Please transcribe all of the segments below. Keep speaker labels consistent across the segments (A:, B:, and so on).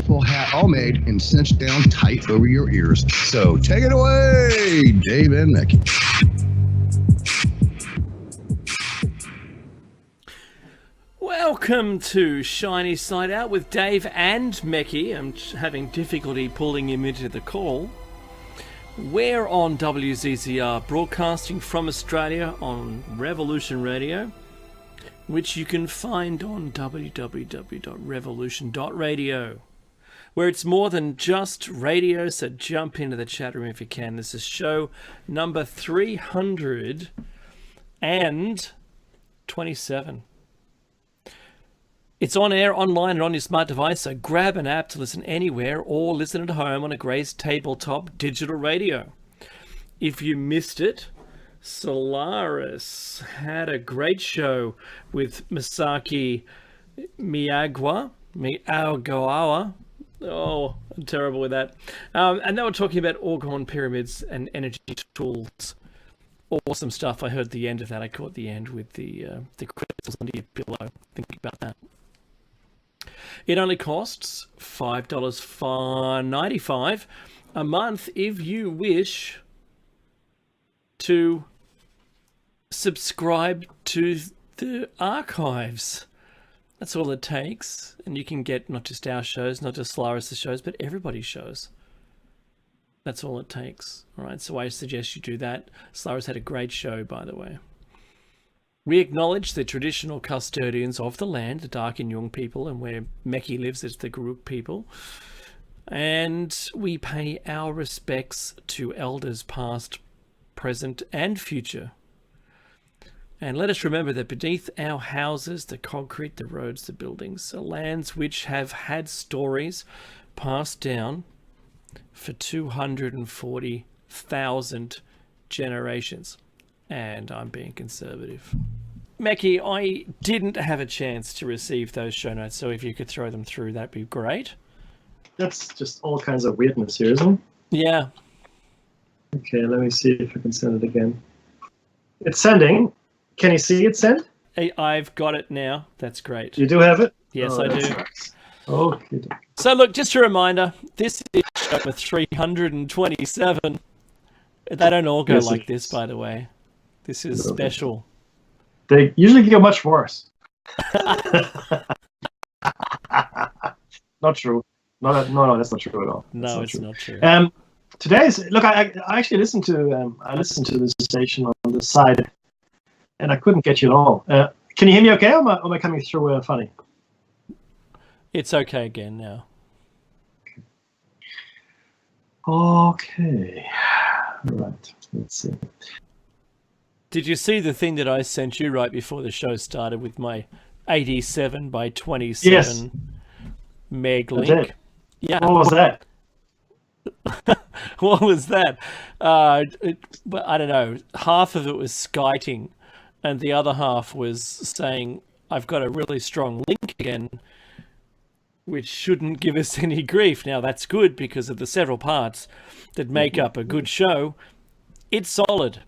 A: full hat, all made and cinched down tight over your ears. So take it away, Dave and Mickey.
B: Welcome to Shiny Side Out with Dave and Mickey. I'm having difficulty pulling him into the call. We're on WZZR, broadcasting from Australia on Revolution Radio, which you can find on www.revolution.radio, where it's more than just radio, so jump into the chat room if you can. This is show number 327. It's on air, online, and on your smart device, so grab an app to listen anywhere or listen at home on a Gray's Tabletop digital radio. If you missed it, Solaris had a great show with Masaki Miyagawa. Oh, I'm terrible with that. And they were talking about Orgone pyramids and energy tools. Awesome stuff. I heard the end of that. I caught the end with the crystals under your pillow. Think about that. It only costs $5.95 a month if you wish to subscribe to the archives. That's all it takes. And you can get not just our shows, not just Solaris' shows, but everybody's shows. That's all it takes. All right, so I suggest you do that. Solaris had a great show, by the way. We acknowledge the traditional custodians of the land, the Dark and Young people, and where Meki lives, it's the Group people. And we pay our respects to elders past, present, and future. And let us remember that beneath our houses, the concrete, the roads, the buildings, are lands which have had stories passed down for 240,000 generations. And I'm being conservative. Meki, I didn't have a chance to receive those show notes, so if you could throw them through, that'd be great.
C: That's just all kinds of weirdness here, isn't it?
B: Yeah.
C: Okay, let me see if I can send it again. It's sending. Can you see it send?
B: Hey, I've got it now. That's great.
C: You do have it?
B: Yes, I do.
C: Nice. Okay.
B: So look, just a reminder, this is number 327. They don't all go like this, by the way. This is special.
C: They usually go much worse. Not true. No, that's not true at all.
B: No, it's not true.
C: Today's look. I actually listened to this station on the side, and I couldn't get you at all. Can you hear me okay? Or am I coming through funny?
B: It's okay again now.
C: Okay. All right. Let's see.
B: Did you see the thing that I sent you right before the show started with my 87 by 27 meg link? Yeah.
C: What was that?
B: What was that? I don't know. Half of it was skiting, and the other half was saying, I've got a really strong link again, which shouldn't give us any grief. Now, that's good because of the several parts that make up a good show. It's solid.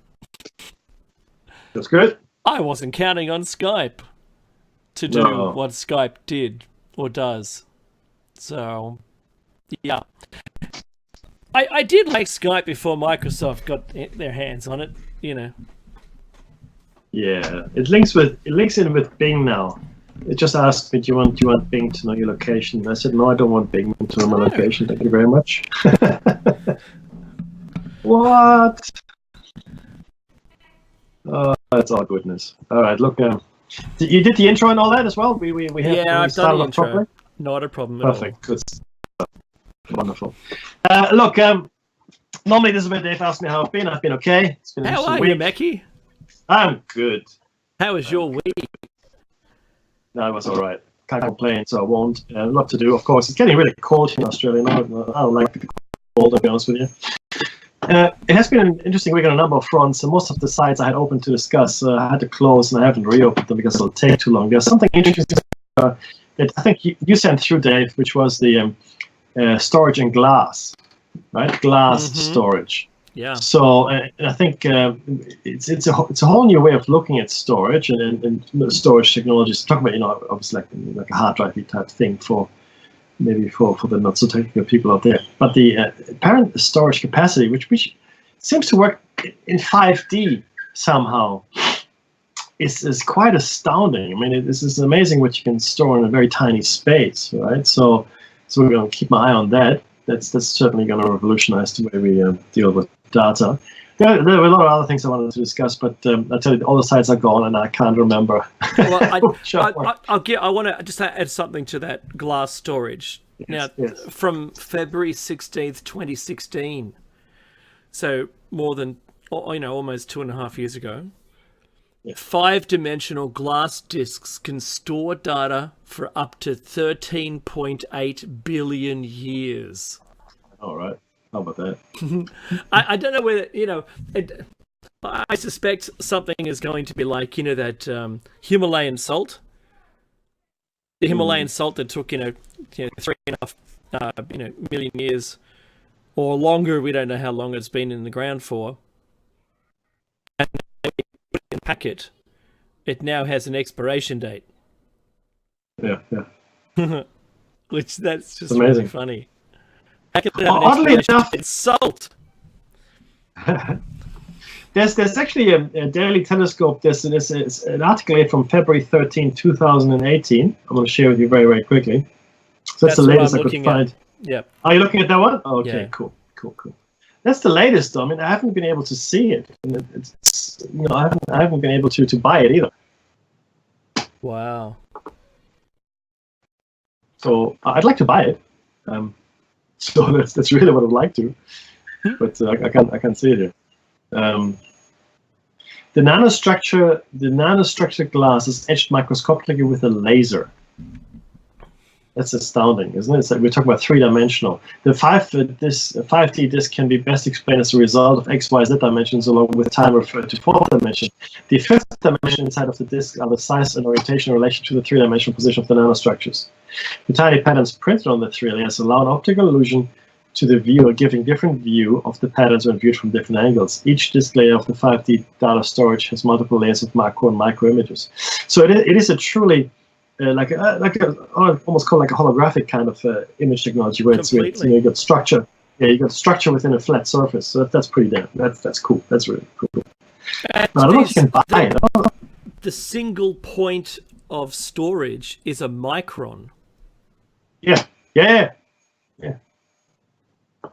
C: That's good.
B: I wasn't counting on Skype to do what Skype did or does. So, yeah. I did like Skype before Microsoft got their hands on it, you know.
C: Yeah, it links in with Bing now. It just asked me, do you want Bing to know your location? I said, no, I don't want Bing to know my location. Thank you very much. What? Oh, that's all goodness. All right, look, you did the intro and all that as well? We have
B: I've done the intro. Properly? Not a problem at all.
C: Perfect, good stuff. Wonderful. Look, normally this is where Dave asks me how I've been. I've been okay. It's been
B: how are you, Meki?
C: I'm good.
B: How was your week?
C: No, it was all right. Can't complain, so I won't. A lot to do, of course. It's getting really cold here in Australia. I don't like the cold, to be honest with you. It has been an interesting week on a number of fronts, and most of the sites I had open to discuss, I had to close, and I haven't reopened them because it'll take too long. There's something interesting that I think you sent through, Dave, which was the storage in glass, right? Glass storage.
B: Yeah.
C: So I think it's a whole new way of looking at storage and storage technologies. Talk about obviously like a hard drive type thing for maybe for the not so technical people out there. But the apparent storage capacity, which seems to work in 5D somehow, is quite astounding. I mean, this is amazing what you can store in a very tiny space, right? So we're going to keep my eye on that. That's certainly going to revolutionize the way we deal with data. There were a lot of other things I wanted to discuss, but I tell you, all the sites are gone, and I can't remember.
B: Well, I want to just add something to that glass storage. Yes, from February 16th, 2016, so more than almost 2.5 years ago. Yeah. 5-dimensional glass discs can store data for up to 13.8 billion years.
C: All right. How about that?
B: I don't know whether, I suspect something is going to be like, that Himalayan salt. The Himalayan salt that took, 3.5 million years or longer. We don't know how long it's been in the ground for. And in the packet, it now has an expiration date.
C: Yeah.
B: Which that's just
C: amazing.
B: Really funny. Oddly enough, it's salt.
C: There's actually a Daily Telescope. There's an article here from February 13, 2018. I'm going to share with you very, very quickly. So that's the latest I could find.
B: Yeah.
C: Are you looking at that one? Oh, okay,
B: yeah.
C: Cool. That's the latest, though. I mean, I haven't been able to see it. I haven't been able to buy it either.
B: Wow.
C: So I'd like to buy it. So that's really what I'd like to, but I can't see it here. The nanostructured glass is etched microscopically with a laser. That's astounding, isn't it? It's like we're talking about 3-dimensional. The 5D disc can be best explained as a result of X, Y, Z dimensions along with time referred to 4th dimension. The 5th dimension inside of the disc are the size and orientation in relation to the 3-dimensional position of the nanostructures. The tiny patterns printed on the 3 layers allow an optical illusion to the viewer, giving different view of the patterns when viewed from different angles. Each disk layer of the 5D data storage has multiple layers of macro and micro images. So it is a truly almost called like a holographic kind of image technology where it's you got structure. Yeah, you got structure within a flat surface. So that's pretty damn. That's cool. That's really cool. I don't know if you can buy it.
B: The single point of storage is a micron.
C: Yeah.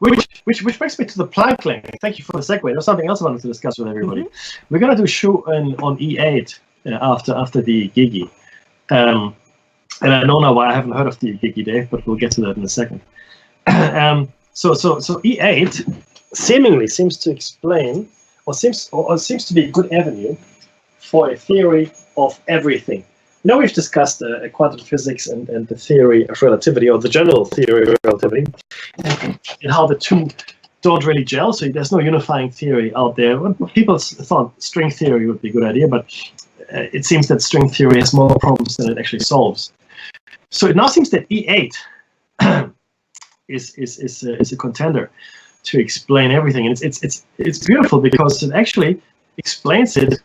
C: Which brings me to the Planck link. Thank you for the segue. There's something else I wanted to discuss with everybody. We're going to do show on E8 after the Igigi. And I don't know why I haven't heard of the Igigi, Dave, but we'll get to that in a second. So E8 seemingly seems to explain, or seems to be a good avenue for a theory of everything. We've discussed quantum physics and the theory of relativity, or the general theory of relativity, and how the two don't really gel. So there's no unifying theory out there. People thought string theory would be a good idea, but it seems that string theory has more problems than it actually solves. So it now seems that E8 is a contender to explain everything, and it's beautiful because it actually explains it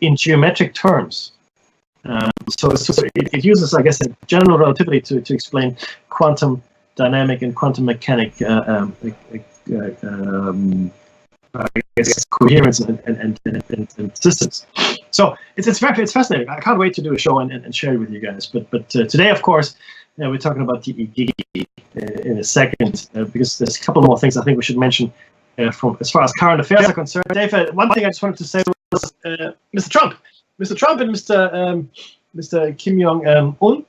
C: in geometric terms. So it uses, I guess, a general relativity to explain quantum dynamic and quantum mechanic coherence and systems. So it's fascinating. I can't wait to do a show and share it with you guys. But today, of course, we're talking about the Igigi in a second because there's a couple more things I think we should mention from as far as current affairs are concerned. Dave, one thing I just wanted to say was Mr. Trump and Mr. Kim Jong-un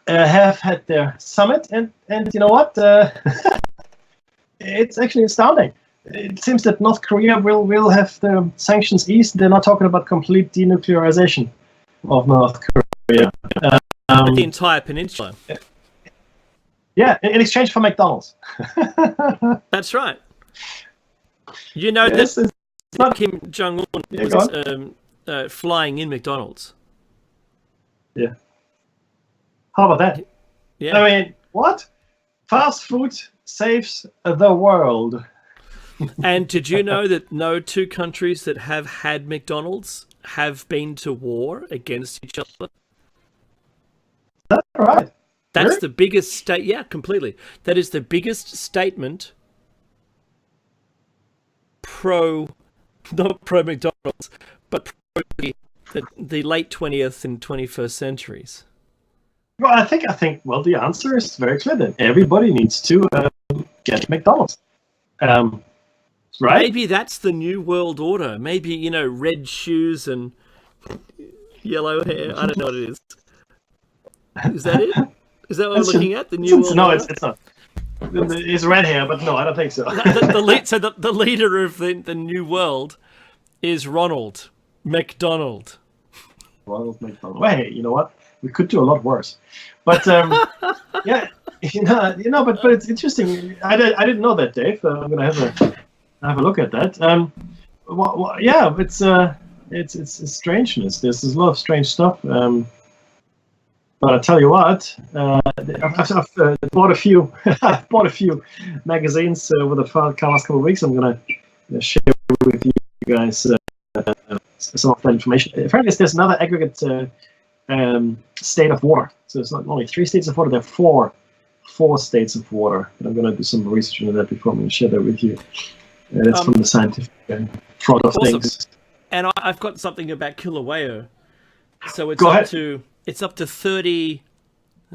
C: have had their summit, and you know what? It's actually astounding. It seems that North Korea will have the sanctions eased. They're not talking about complete denuclearization of North Korea.
B: The entire peninsula.
C: Yeah, in exchange for McDonald's.
B: That's right. You know that Kim Jong-un was flying in McDonald's.
C: Yeah. How about that?
B: Yeah.
C: I mean, what? Fast food saves the world.
B: And did you know that no two countries that have had McDonald's have been to war against each other?
C: That's right.
B: That's
C: Really?
B: the biggest state. Yeah, completely. That is the biggest statement not pro McDonald's, but pro the late 20th and 21st centuries.
C: Well, I think. Well, the answer is very clear. Then everybody needs to get McDonald's. Right?
B: Maybe that's the new world order. Maybe, red shoes and yellow hair. I don't know what it is. Is that it? Is that what we're looking at? The new world
C: no,
B: order?
C: it's not. It's red hair, but no, I don't think so.
B: The leader of the new world is Ronald McDonald.
C: Ronald McDonald. Well, hey, you know what? We could do a lot worse. But yeah, but it's interesting. I didn't know that, Dave. I'm gonna have a look at that. Yeah, it's strangeness. There's a lot of strange stuff. But I tell you what, I've bought a few. I've bought a few magazines over the last couple of weeks. I'm gonna share with you guys some of that information. Apparently, there's another aggregate state of water. So it's not only 3 states of water; there are four states of water. And I'm gonna do some research on that before I'm gonna share that with you. That's from the scientific front of things.
B: And I've got something about Kilauea. So it's up to 30.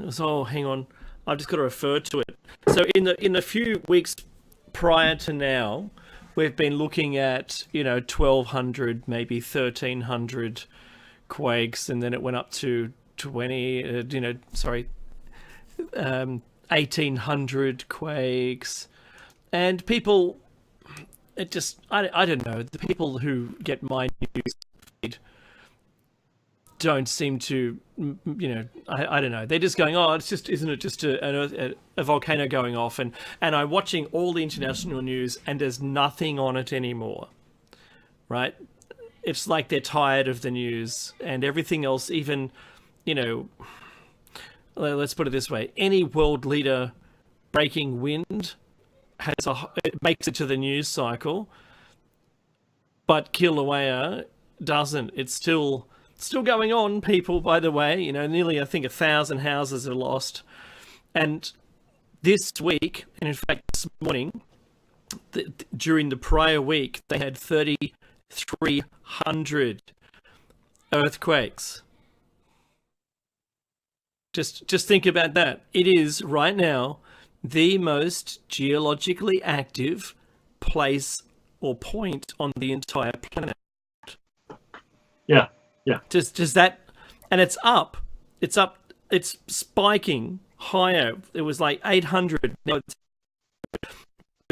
B: So hang on, I've just got to refer to it. So in the few weeks prior to now, we've been looking at 1,200, maybe 1,300 quakes, and then it went up to 1,800 quakes, and people. It just, I don't know, the people who get my news feed don't seem to, I don't know. They're just going, isn't it just a volcano going off? And I'm watching all the international news and there's nothing on it anymore, right? It's like they're tired of the news and everything else, even, let's put it this way. Any world leader breaking wind it makes it to the news cycle, but Kilauea doesn't. It's still going on, people, by the way. Nearly, I think, 1,000 houses are lost. And this week, and in fact this morning, during the prior week, they had 3,300 earthquakes. Just think about that. It is, right now, the most geologically active place or point on the entire planet.
C: Yeah.
B: Does that, and it's up. It's spiking higher. It was like 800. Now it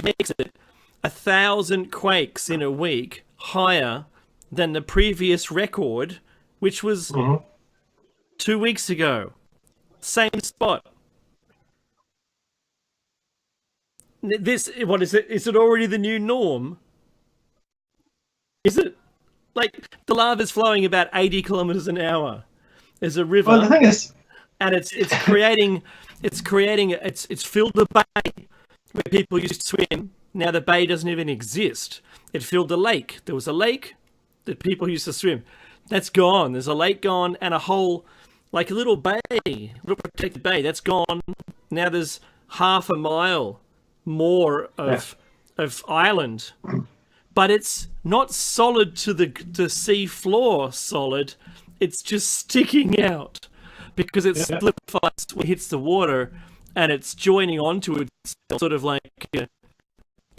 B: makes it 1,000 quakes in a week higher than the previous record, which was 2 weeks ago. Same spot. What is it? Is it already the new norm? Is it? Like, the lava's flowing about 80 kilometers an hour. There's a river.
C: Well, the thing is,
B: and it's filled the bay where people used to swim. Now the bay doesn't even exist. It filled the lake. There was a lake that people used to swim. That's gone. There's a lake gone and a whole, like a little bay, little protected bay. That's gone. Now there's half a mile more of island, but it's not solid to the sea floor solid. It's just sticking out because it solidifies when it hits the water, and it's joining onto it, sort of like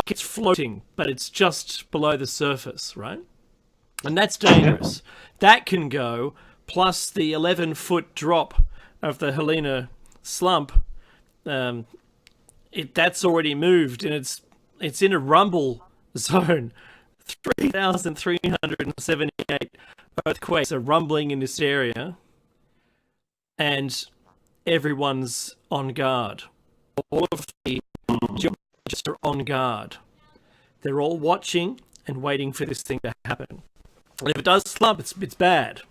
B: it's floating, but it's just below the surface, right? And that's dangerous. That can go, plus the 11-foot drop of the Helena slump. That's already moved, and it's in a rumble zone. 3,378 earthquakes are rumbling in this area, and everyone's on guard. All of the geologists are on guard. They're all watching and waiting for this thing to happen. And if it does slump, it's bad.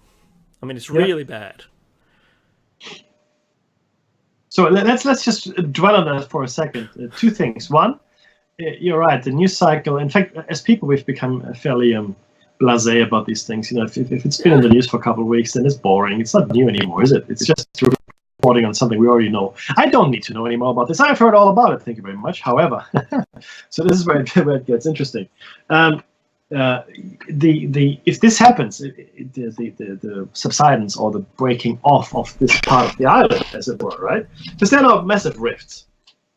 B: I mean, it's really bad.
C: So let's just dwell on that for a second. Two things. One, you're right. The news cycle. In fact, as people, we've become fairly blasé about these things. If it's been in the news for a couple of weeks, then it's boring. It's not new anymore, is it? It's just reporting on something we already know. I don't need to know any more about this. I've heard all about it. Thank you very much. However, so this is where it gets interesting. If this happens, the subsidence or the breaking off of this part of the island, as it were, right? Because there are massive rifts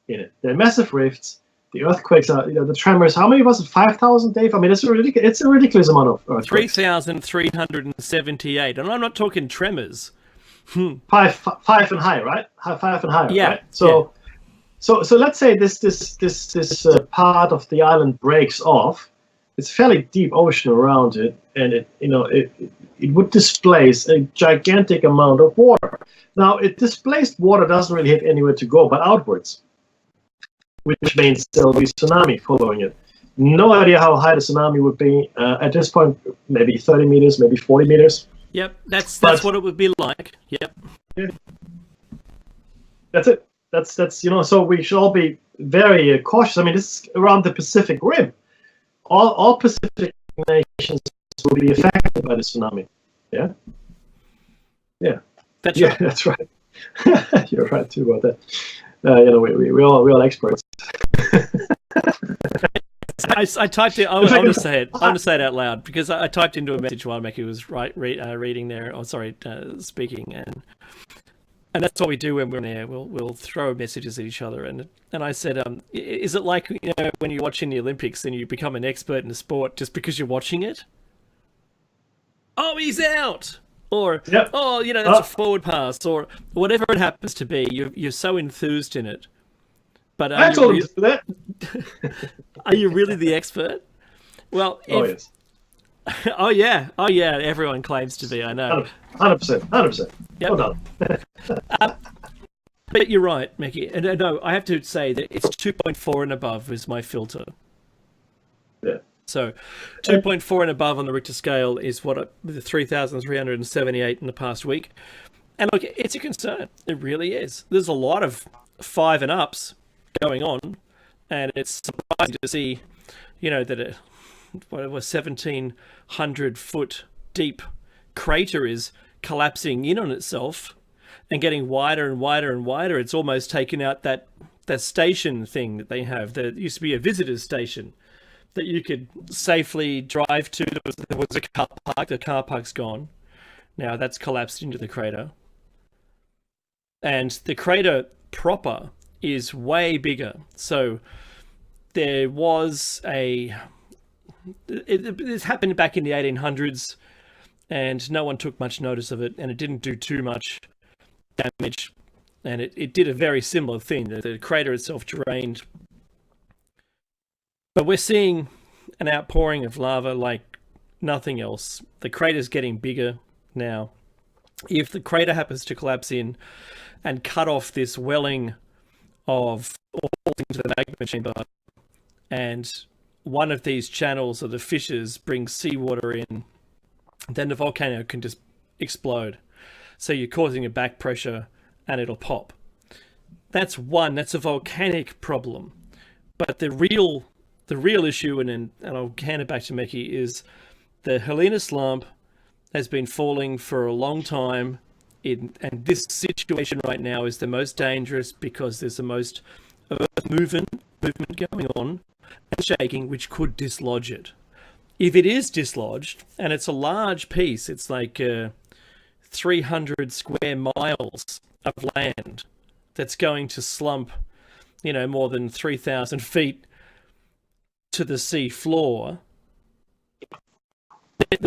C: in it. There are massive rifts. The earthquakes are, the tremors. How many was it? 5,000, Dave? I mean, it's a ridiculous amount of earthquakes.
B: 3,378, and I'm not talking tremors.
C: Five and high, right? 5 and higher,
B: Yeah.
C: right? So let's say this part of the island breaks off. It's a fairly deep ocean around it, and it would displace a gigantic amount of water. Now, displaced water doesn't really have anywhere to go but outwards, which means there'll be tsunami following it. No idea how high the tsunami would be at this point. Maybe 30 meters, maybe 40 meters.
B: Yep, that's what it would be like. Yep.
C: Yeah. That's it. That's So we should all be very cautious. I mean, this is around the Pacific Rim. All Pacific nations will be affected by the tsunami. Yeah. Yeah.
B: That's right.
C: That's right. You're right too about that. We're all experts.
B: I typed it. I want to say it. I want to say it out loud because I typed into a message while Mackie was reading there. Oh, sorry, speaking, and that's what we do when we're on there. We'll throw messages at each other, and I said, is it like when you're watching the Olympics and you become an expert in a sport just because you're watching it? Oh, he's out. Or,
C: yep.
B: Oh, that's a forward pass, or whatever it happens to be. You're so enthused in it. But
C: I told him to do that.
B: Are you really the expert? Well,
C: yes.
B: Oh yeah. Everyone claims to be. I know.
C: 100%.
B: Yep.
C: Well done.
B: But you're right, Mickey. And no, I have to say that it's 2.4 and above is my filter.
C: Yeah.
B: So 2.4 and above on the Richter scale is what the 3,378 in the past week. And look, it's a concern. It really is. There's a lot of 5 and ups going on, and it's surprising to see, that a 1,700 foot deep crater is collapsing in on itself and getting wider and wider and wider. It's almost taken out that station thing that they have. There used to be a visitor's station that you could safely drive to. There was a car park. The car park's gone. Now that's collapsed into the crater. And the crater proper is way bigger. So there was it happened back in the 1800s, and no one took much notice of it, and it didn't do too much damage. And it did a very similar thing. The crater itself drained. But we're seeing an outpouring of lava like nothing else. The crater's getting bigger now. If the crater happens to collapse in and cut off this welling of all into the magma chamber, and one of these channels or the fissures brings seawater in, then the volcano can just explode. So you're causing a back pressure and it'll pop. That's a volcanic problem. But the real issue, and I'll hand it back to Mickey, is the Helena slump has been falling for a long time. And this situation right now is the most dangerous because there's the most earth movement going on and shaking, which could dislodge it. If it is dislodged, and it's a large piece, it's like 300 square miles of land that's going to slump, more than 3,000 feet to the sea floor.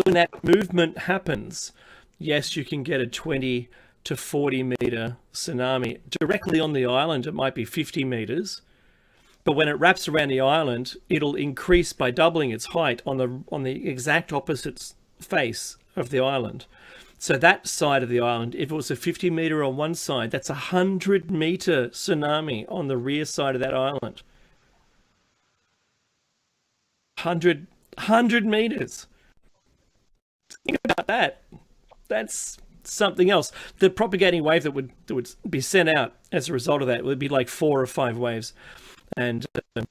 B: When that movement happens, yes, you can get a 20 to 40 meter tsunami. Directly on the island, it might be 50 meters. But when it wraps around the island, it'll increase by doubling its height on the exact opposite face of the island. So that side of the island, if it was a 50 meter on one side, that's a 100 meter tsunami on the rear side of that island. 100 meters. Think about that. That's something else. The propagating wave that would be sent out as a result of that would be like 4 or 5 waves. And the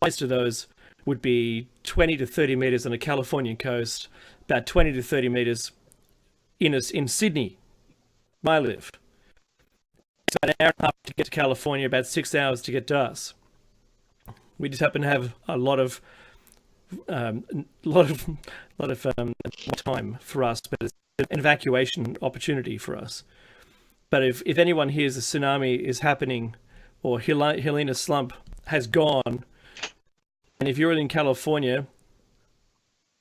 B: highest of those would be 20 to 30 meters on the Californian coast, about 20 to 30 meters in Sydney, where I live. about an hour and a half to get to California, about 6 hours to get to us. We just happen to have a lot of time for us, but it's an evacuation opportunity for us. But if anyone hears a tsunami is happening or Helena slump has gone, and if you're in California,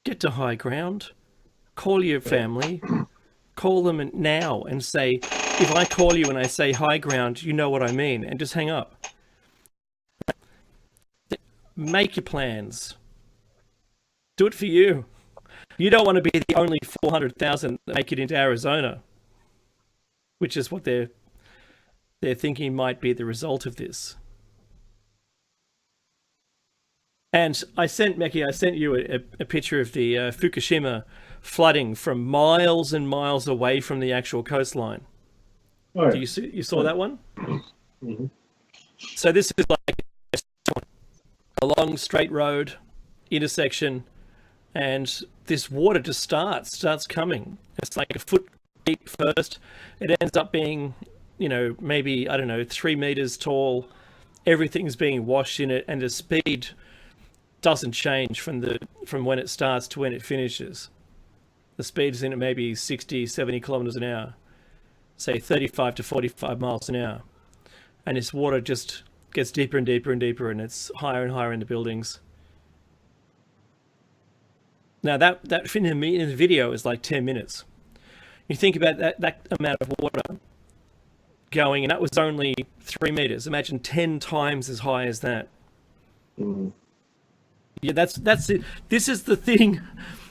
B: get to high ground, call your family, call them now and say, if I call you and I say high ground, you know what I mean, and just hang up. Make your plans. Do it for you. You don't want to be the only 400,000 that make it into Arizona, which is what they're thinking might be the result of this. And I sent you a picture of the Fukushima flooding from miles and miles away from the actual coastline.
C: Right.
B: You saw that one?
C: Mm-hmm.
B: So this is like a long straight road intersection, and this water just starts coming. It's like a foot deep first. It ends up being, maybe, 3 meters tall. Everything's being washed in it, and the speed doesn't change from when it starts to when it finishes. The speed is in at maybe 60, 70 kilometers an hour, say 35 to 45 miles an hour. And this water just gets deeper and deeper and deeper, and it's higher and higher in the buildings. Now that in the video is like 10 minutes. You think about that amount of water going, and that was only 3 meters. Imagine 10 times as high as that.
C: Mm-hmm.
B: Yeah, that's it. This is the thing.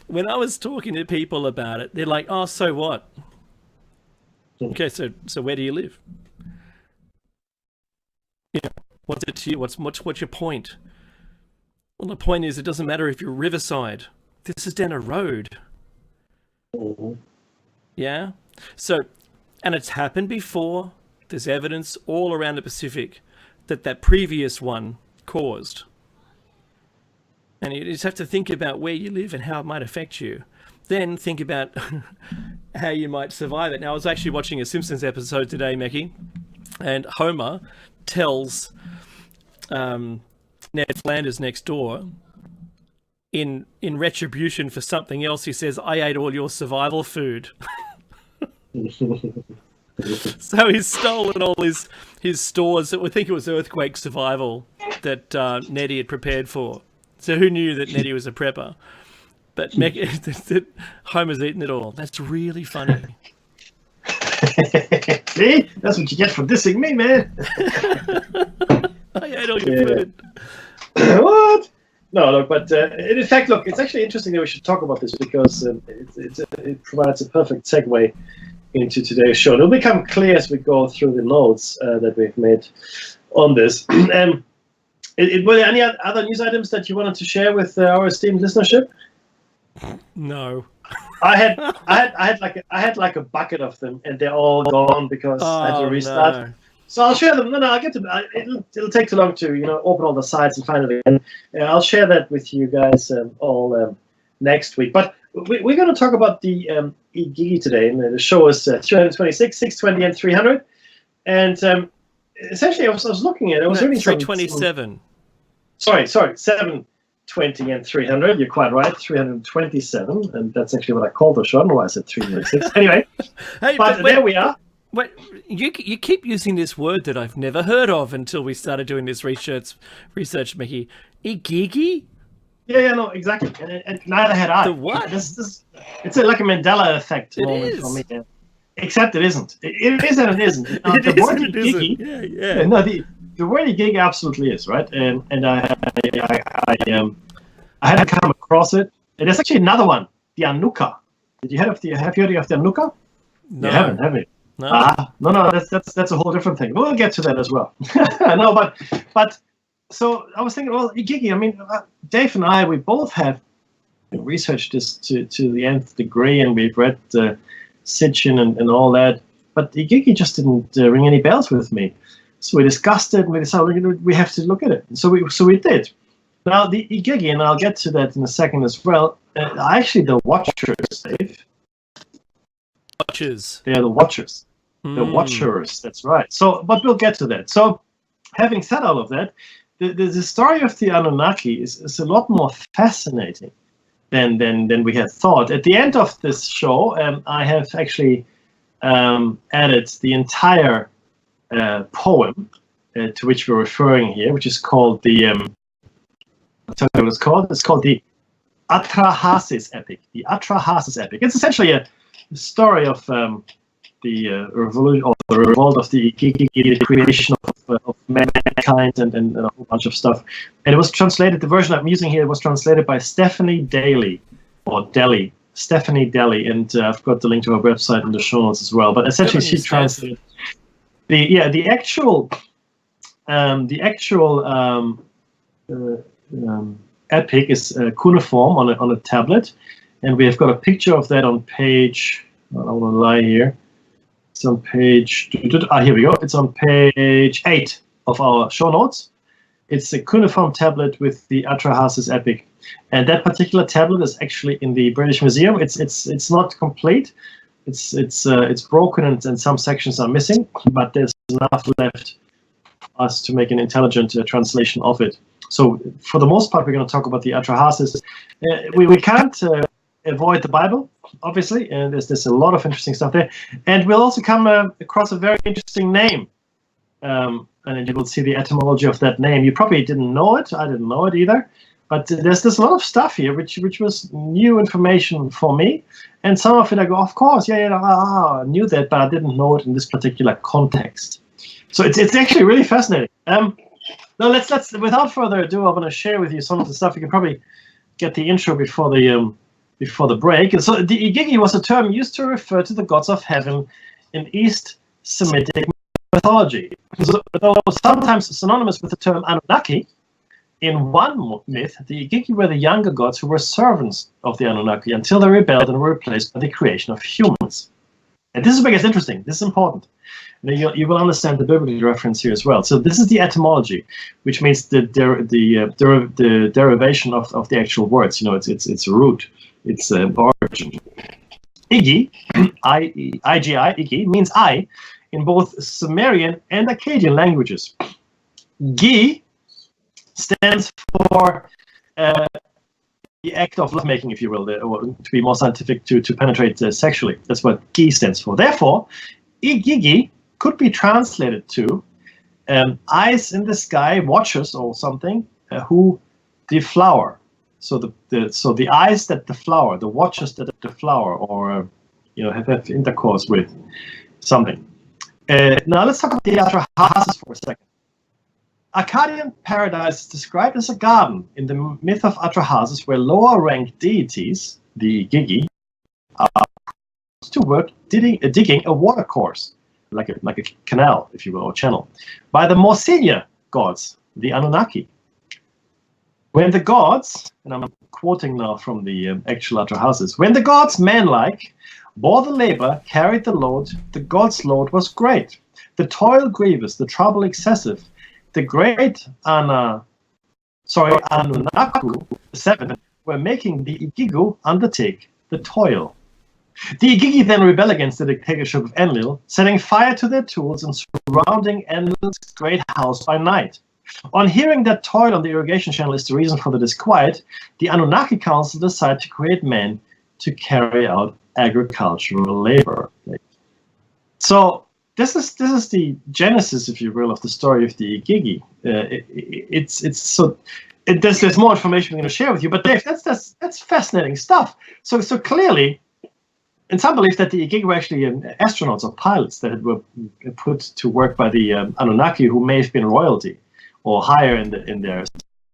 B: When I was talking to people about it, they're like, "Oh, so what?" Okay, so where do you live? What's it to you? What's your point? Well, the point is, it doesn't matter if you're riverside. This is down a road.
C: Mm-hmm.
B: Yeah. So, and it's happened before. There's evidence all around the Pacific that previous one caused. And you just have to think about where you live and how it might affect you. Then think about how you might survive it. Now, I was actually watching a Simpsons episode today, Mekki, and Homer tells Ned Flanders next door, in retribution for something else, he says, "I ate all your survival food." So he's stolen all his stores. I think it was earthquake survival that Neddy had prepared for. So who knew that Neddy was a prepper? But Homer's eaten it all. That's really funny.
C: See? That's what you get for dissing me, man.
B: I ate all your food.
C: What? No, look, but in fact, look, it's actually interesting that we should talk about this because it provides a perfect segue into today's show. It'll become clear as we go through the notes that we've made on this. Were there any other news items that you wanted to share with our esteemed listenership?
B: No.
C: I had like a bucket of them, and they're all gone because I had to restart. No. So I'll share them. No, I'll get to. It'll take too long to open all the sites and find it again. I'll share that with you guys all next week. But we're going to talk about the Igigi today, and the show is 326, 620, and 300. And essentially, I was looking at it. I was reading
B: 327.
C: Sorry, 720 and 300. You're quite right, 327, and that's actually what I called the show. I don't know why I said 326. Anyway,
B: hey,
C: but there we are.
B: Wait, you keep using this word that I've never heard of until we started doing this research, Mekki. Igigi?
C: Yeah, no, exactly. And neither had I.
B: The what?
C: It's like a Mandela effect moment for me. Yeah. Except it isn't. It is and it isn't. The word Igigi,
B: yeah.
C: No, the word Igigi absolutely is, right? And I hadn't come across it. And there's actually another one, the Anuka. Have you heard of the Anuka?
B: No.
C: You haven't, have you?
B: No.
C: No, that's a whole different thing. We'll get to that as well. No, but so I was thinking, well, Igigi, I mean, Dave and I, we both have researched this to the nth degree, and we've read Sitchin and all that, but Igigi just didn't ring any bells with me. So we discussed it, and we decided we have to look at it. So we did. Now, the Igigi, and I'll get to that in a second as well, actually the Watchers, Dave.
B: Watchers.
C: They are the Watchers. The Watchers, that's right. So, but we'll get to that. So, having said all of that, the story of the Anunnaki is a lot more fascinating than we had thought. At the end of this show, I have actually added the entire poem to which we're referring here, which is called the I'll tell you what it's called. It's called the Atrahasis epic. The Atrahasis epic. It's essentially a story of the revolution or the revolt of the Igigi, the creation of mankind, and a whole bunch of stuff. And it was translated. The version I'm using here was translated by Stephanie Daly, Stephanie Daly, and I've got the link to her website in the show notes as well. But essentially, she translated the actual epic is cuneiform on a tablet, and we have got a picture of that on page. I don't want to lie here. It's on page. Here we go. It's on page 8 of our show notes. It's a cuneiform tablet with the Atrahasis epic, and that particular tablet is actually in the British Museum. It's not complete. It's broken and some sections are missing, but there's enough left for us to make an intelligent translation of it. So for the most part, we're going to talk about the Atrahasis. We can't avoid the Bible, obviously, and there's a lot of interesting stuff there. And we'll also come across a very interesting name, and you will see the etymology of that name. You probably didn't know it. I didn't know it either. But there's a lot of stuff here which was new information for me. And some of it I go, of course, I knew that, but I didn't know it in this particular context. So it's actually really fascinating. Now let's without further ado, I'm going to share with you some of the stuff. You can probably get the intro before the break. And so the Igigi was a term used to refer to the gods of heaven in East Semitic mythology. So, though sometimes synonymous with the term Anunnaki, in one myth, the Igigi were the younger gods who were servants of the Anunnaki until they rebelled and were replaced by the creation of humans. And this is where it gets interesting. This is important. You will understand the biblical reference here as well. So this is the etymology, which means the derivation of the actual words. You know, it's a root, it's origin. Igi, I-G-I, Igi, means I in both Sumerian and Akkadian languages. Gi stands for the act of lovemaking, if you will, or to be more scientific, to penetrate sexually. That's what Gi stands for. Therefore, Igigi could be translated to eyes in the sky, watchers or something, who deflower. So the eyes that deflower, the watchers that deflower, or have intercourse with something. Now let's talk about the Atrahasis for a second. Akkadian paradise is described as a garden in the myth of Atrahasis, where lower-ranked deities, the Igigi, are to work digging a watercourse, like a canal, if you will, or channel, by the more senior gods, the Anunnaki. When the gods, and I'm quoting now from the actual Atrahasis, when the gods, man-like, bore the labor, carried the load, the gods' load was great, the toil grievous, the trouble excessive. The great Anunnaku, the 7, were making the Igigu undertake the toil. The Igigi then rebel against the dictatorship of Enlil, setting fire to their tools and surrounding Enlil's great house by night. On hearing that toil on the irrigation channel is the reason for the disquiet, the Anunnaki Council decided to create men to carry out agricultural labor. So this is the genesis, if you will, of the story of the Igigi. There's more information we're going to share with you, but Dave, that's fascinating stuff. So clearly, and some believe that the Igigi were actually astronauts or pilots that were put to work by the Anunnaki, who may have been royalty or higher in their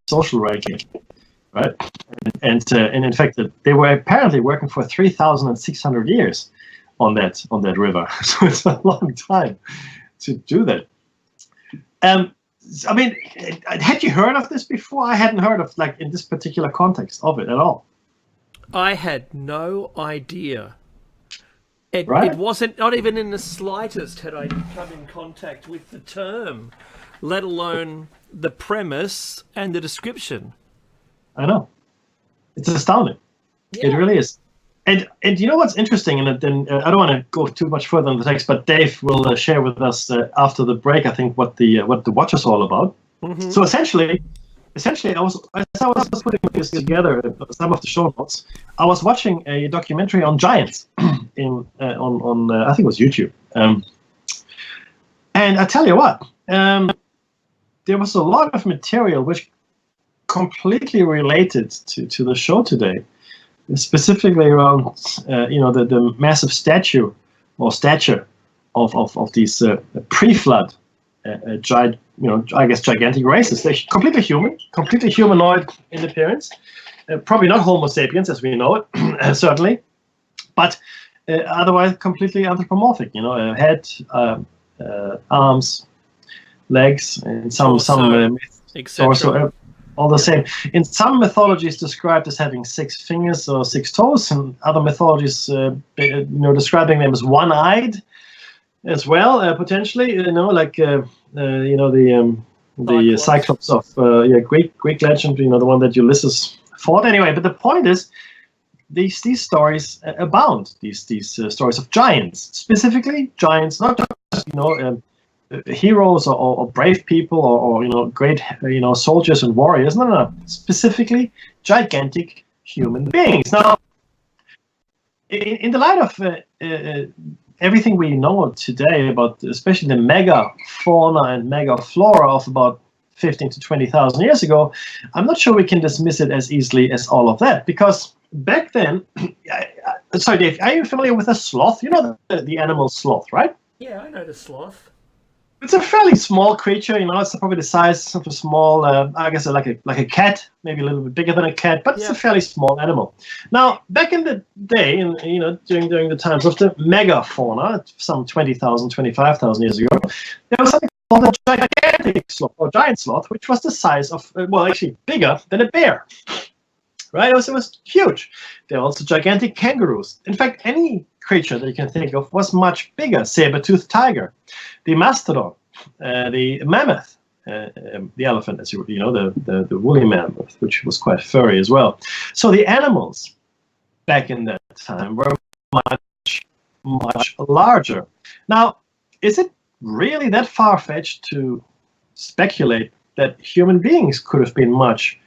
C: social ranking, right? And in fact, they were apparently working for 3,600 years on that river. So it's a long time to do that. I mean, had you heard of this before? I hadn't heard of, like, in this particular context of it at all.
B: I had no idea. It wasn't, not even in the slightest had I come in contact with the term, let alone the premise and the description.
C: I know. It's astounding. Yeah. It really is. And you know what's interesting, and then I don't want to go too much further on the text, but Dave will share with us after the break, I think, what the watch is all about.
B: Mm-hmm.
C: So essentially, as I was putting this together, some of the show notes, I was watching a documentary on giants on I think it was YouTube, and I tell you what, there was a lot of material which completely related to the show today. Specifically around, the massive stature of these pre-flood, I guess gigantic races. They're completely human, completely humanoid in appearance. Probably not Homo sapiens as we know it, certainly, but otherwise completely anthropomorphic. Head, arms, legs, and some
B: etc.
C: All the same. In some mythologies, described as having 6 fingers or 6 toes, and other mythologies, describing them as one-eyed, as well, potentially. Like the Cyclops of Greek legend. The one that Ulysses fought. Anyway, but the point is, these stories abound. These stories of giants, specifically giants, not just heroes or brave people or great soldiers and warriors. No, specifically gigantic human beings. Now, in the light of everything we know today about, especially the mega fauna and mega flora of about 15 to 20,000 years ago, I'm not sure we can dismiss it as easily as all of that, because back then, sorry, Dave, are you familiar with a sloth? You know the animal sloth, right?
B: Yeah, I know the sloth.
C: It's a fairly small creature, it's probably the size of a small, I guess like a cat, maybe a little bit bigger than a cat, but it's a fairly small animal. Now, back in the day, during the times of the megafauna, some 20,000, 25,000 years ago, there was something called a gigantic sloth, or giant sloth, which was the size of, actually bigger than a bear. Right? It was huge. There are also gigantic kangaroos. In fact, any creature that you can think of was much bigger. Saber-toothed tiger, the mastodon, the mammoth, the elephant, as the woolly mammoth, which was quite furry as well. So the animals back in that time were much, much larger. Now, is it really that far-fetched to speculate that human beings could have been much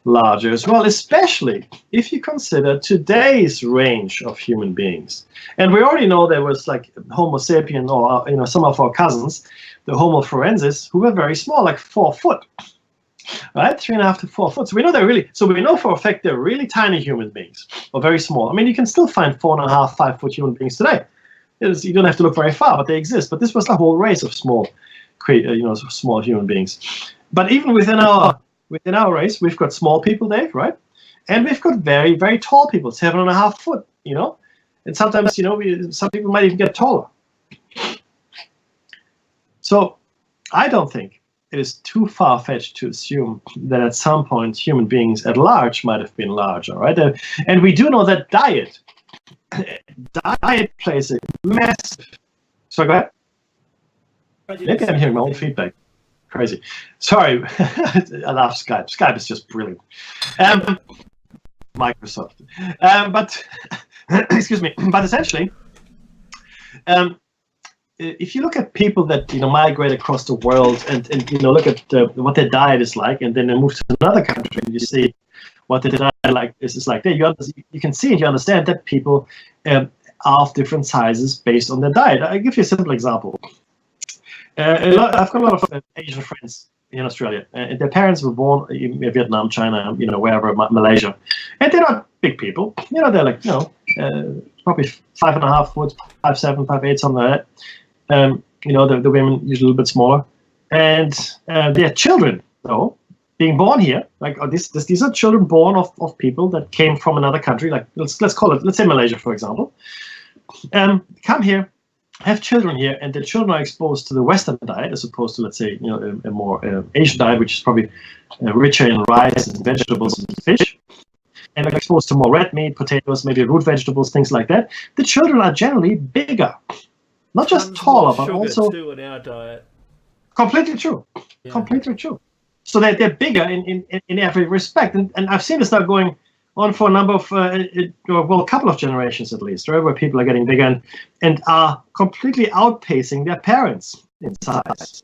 C: larger as well, especially if you consider today's range of human beings? And we already know there was like Homo sapien, or some of our cousins, the Homo forensis, who were very small, like 4 foot, right? 3.5 to 4 foot. So we know for a fact they're really tiny human beings, or very small. I mean, you can still find 4.5, 5 foot human beings today. You don't have to look very far, but they exist. But this was a whole race of small human beings. But even within our race, we've got small people, Dave, right? And we've got very, very tall people, 7.5 foot, And sometimes, some people might even get taller. So I don't think it is too far-fetched to assume that at some point human beings at large might have been larger, right? And we do know that diet plays a massive... Sorry, go ahead. Maybe I'm hearing my own feedback. Crazy. Sorry, I love Skype. Skype is just brilliant. Microsoft. But excuse me. But essentially, if you look at people that migrate across the world and look at what their diet is like, and then they move to another country and you see what their diet is like there, you can see and you understand that people are of different sizes based on their diet. I'll give you a simple example. I've got a lot of Asian friends in Australia, and their parents were born in Vietnam, China, wherever, Malaysia, and they're not big people. They're like, probably 5.5 foot, 5'7", 5'8", something like that. The women usually a little bit smaller, and their children, though, being born here, like these are children born of people that came from another country, like let's say Malaysia, for example, come here, have children here, and the children are exposed to the Western diet as opposed to, let's say, a more Asian diet, which is probably richer in rice and vegetables and fish, and are exposed to more red meat, potatoes, maybe root vegetables, things like that. The children are generally bigger, not just taller, but also
B: too in our diet.
C: Completely true. Yeah. Completely true. So they're bigger in every respect, and I've seen this now going on for a number of, well, a couple of generations at least, right, where people are getting bigger and are completely outpacing their parents in size,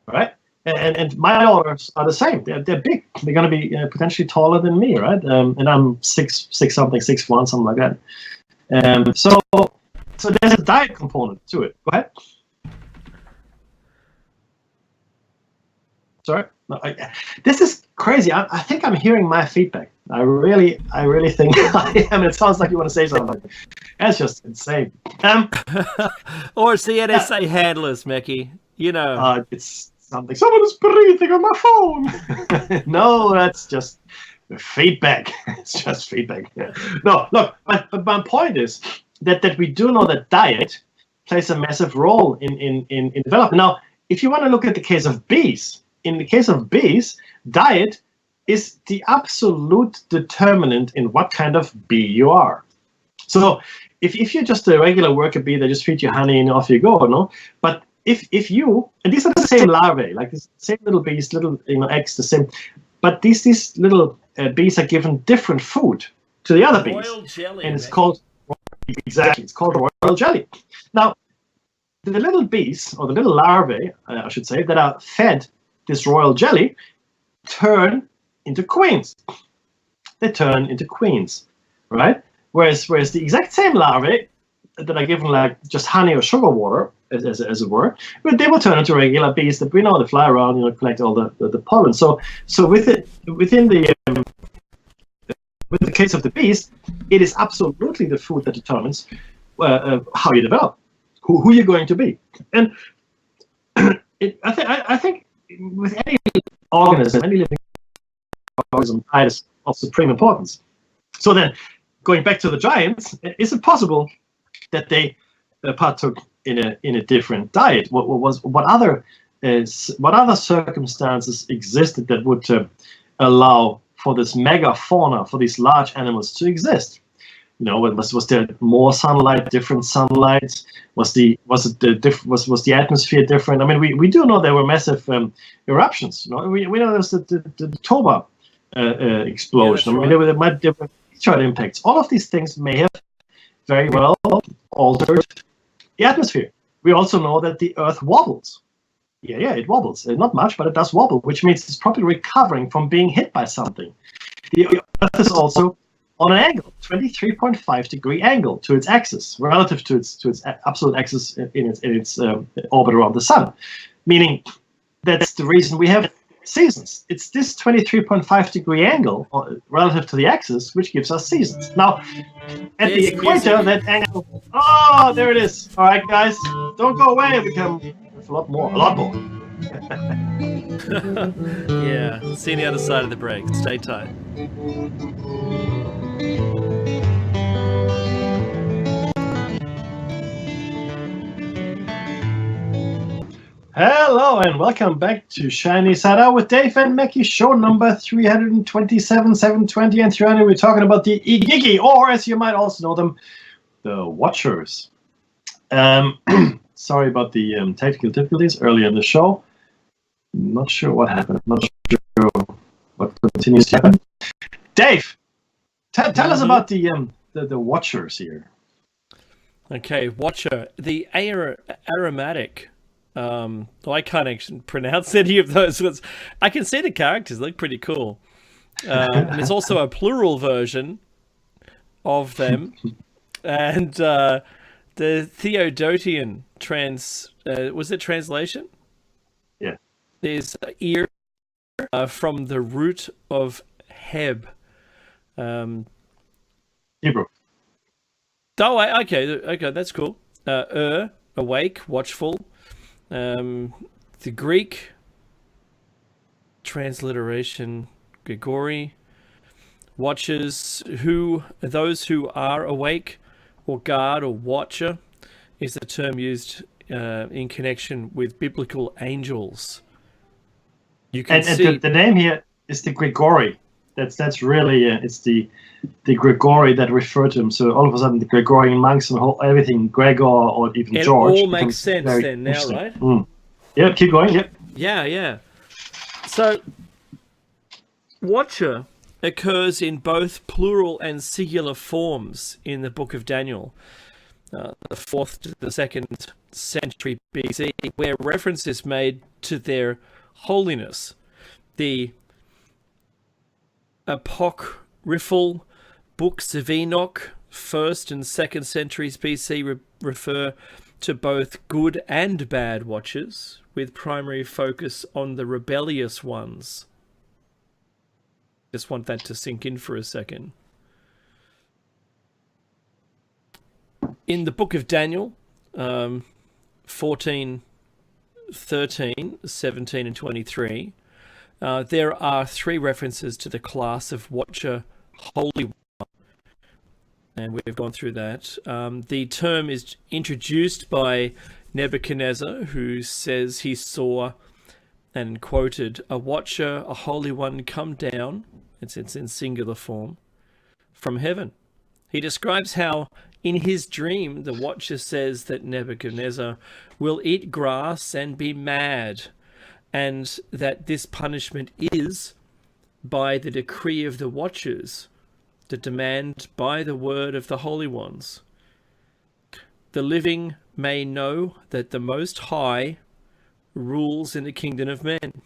C: right? And my daughters are the same. They're big. They're going to be potentially taller than me, right? And I'm six something, 6'1", something like that. So there's a diet component to it. Go ahead. Sorry. No, this is crazy. I think I'm hearing my feedback. I really think I am. It sounds like you want to say something. That's just insane.
B: Or it's the NSA handlers, Mickey. You know.
C: It's something. Someone is breathing on my phone. No, that's just feedback. It's just feedback. Yeah. No, look. But my point is that we do know that diet plays a massive role in development. Now, if you want to look at the case of bees. In the case of bees, diet is the absolute determinant in what kind of bee you are. So if you're just a regular worker bee, they just feed you honey and off you go, no? But if you, and these are the same larvae, like the same little bees, little eggs, the same, but these little bees are given different food to the other bees.
B: Royal jelly.
C: And it's called, exactly, it's called royal jelly. Now, the little bees, or the little larvae, I should say, that are fed this royal jelly turn into queens. They turn into queens, right? Whereas the exact same larvae that are given like just honey or sugar water, as it were, but they will turn into regular bees that we know that fly around, collect all the pollen. So within the case of the bees, it is absolutely the food that determines how you develop, who you're going to be, and I think. With any organism, any living organism, diet is of supreme importance. So then, going back to the giants, is it possible that they partook in a different diet? What other circumstances existed that would allow for this megafauna, for these large animals to exist? Was there more sunlight, different sunlight? Was the atmosphere different? I mean, we do know there were massive eruptions. We know there's the Toba explosion.
B: Yeah,
C: I mean, there might be different meteorite impacts. All of these things may have very well altered the atmosphere. We also know that the Earth wobbles. Yeah, it wobbles. Not much, but it does wobble, which means it's probably recovering from being hit by something. The Earth is also on an angle, 23.5 degree angle to its axis, relative to its absolute axis in its orbit around the sun. Meaning, that's the reason we have seasons. It's this 23.5 degree angle relative to the axis which gives us seasons. Now, at the equator, that angle. Oh, there it is. All right, guys, don't go away. We can a lot more.
B: Yeah, see you on the other side of the break. Stay tight.
C: Hello and welcome back to Shiny Side Out with Dave and Mackie, show number 327, 720 and 300. We're talking about the Igigi, or as you might also know them, the Watchers. Sorry about the technical difficulties earlier in the show. Not sure what happened. Not sure what continues to happen. Dave, tell us about the Watchers here.
B: Okay, Watcher, the aromatic. I can't actually pronounce any of those words. I can see the characters; they look pretty cool. And there's also a plural version of them, and the Theodotian was it translation?
C: Yeah.
B: There's ear from the root of Heb.
C: Hebrew.
B: Oh, okay, that's cool. Awake, watchful. The Greek transliteration, Grigori, watchers, those who are awake, or guard, or watcher, is the term used in connection with biblical angels. You can see
C: the name here is the Grigori. That's really it's the Grigori that refer to him. So all of a sudden, the Gregorian monks and everything, Gregor or even George.
B: It all makes sense then now, right?
C: Mm. Yeah, keep going. Yep.
B: Yeah. So, Watcher occurs in both plural and singular forms in the book of Daniel, the 4th to the 2nd century BC, where reference is made to their holiness. The apocryphal books of Enoch, 1st and 2nd centuries BC, refer to both good and bad watchers, with primary focus on the rebellious ones. Just want that to sink in for a second. In the book of Daniel, 14, 13, 17, and 23, there are 3 references to the class of watcher holy one. And we've gone through that. The term is introduced by Nebuchadnezzar, who says he saw and quoted a watcher, a holy one, come down, it's in singular form, from heaven. He describes how in his dream the watcher says that Nebuchadnezzar will eat grass and be mad, and that this punishment is by the decree of the watchers, the demand by the word of the holy ones. The living may know that the Most High rules in the kingdom of men.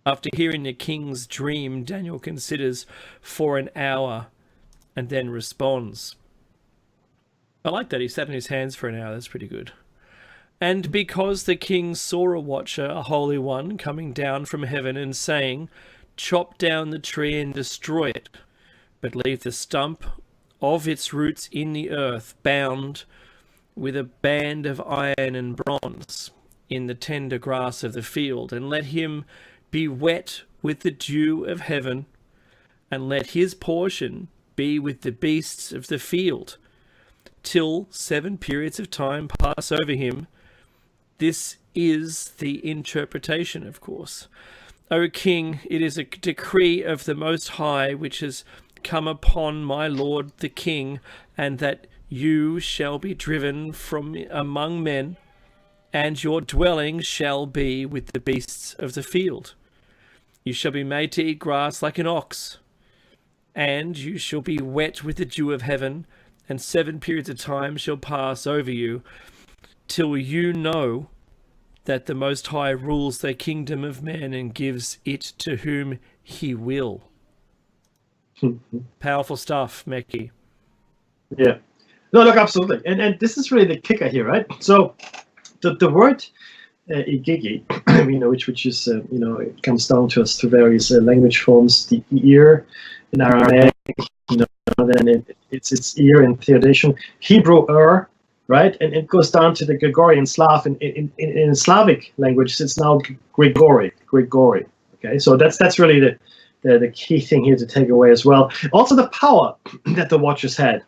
B: After hearing the king's dream, Daniel considers for an hour and then responds. I like that. He sat on his hands for an hour. That's pretty good. And because the king saw a watcher, a holy one, coming down from heaven and saying, "Chop down the tree and destroy it, but leave the stump of its roots in the earth, bound with a band of iron and bronze in the tender grass of the field, and let him be wet with the dew of heaven, and let his portion be with the beasts of the field, till 7 periods of time pass over him." This is the interpretation, of course. O king, it is a decree of the Most High which has come upon my lord the king, and that you shall be driven from among men, and your dwelling shall be with the beasts of the field. You shall be made to eat grass like an ox, and you shall be wet with the dew of heaven, and 7 periods of time shall pass over you, till you know that the Most High rules the kingdom of men and gives it to whom he will. Powerful stuff, Meki.
C: Yeah. No, look, absolutely. And this is really the kicker here, right? So the word Igigi, which is, it comes down to us through various language forms, the ear in Aramaic, then it's ear in Theodation, Hebrew right? And it goes down to the Gregorian Slav. In Slavic languages, it's now Grigori. Okay, so that's really the key thing here to take away as well. Also, the power that the watchers had.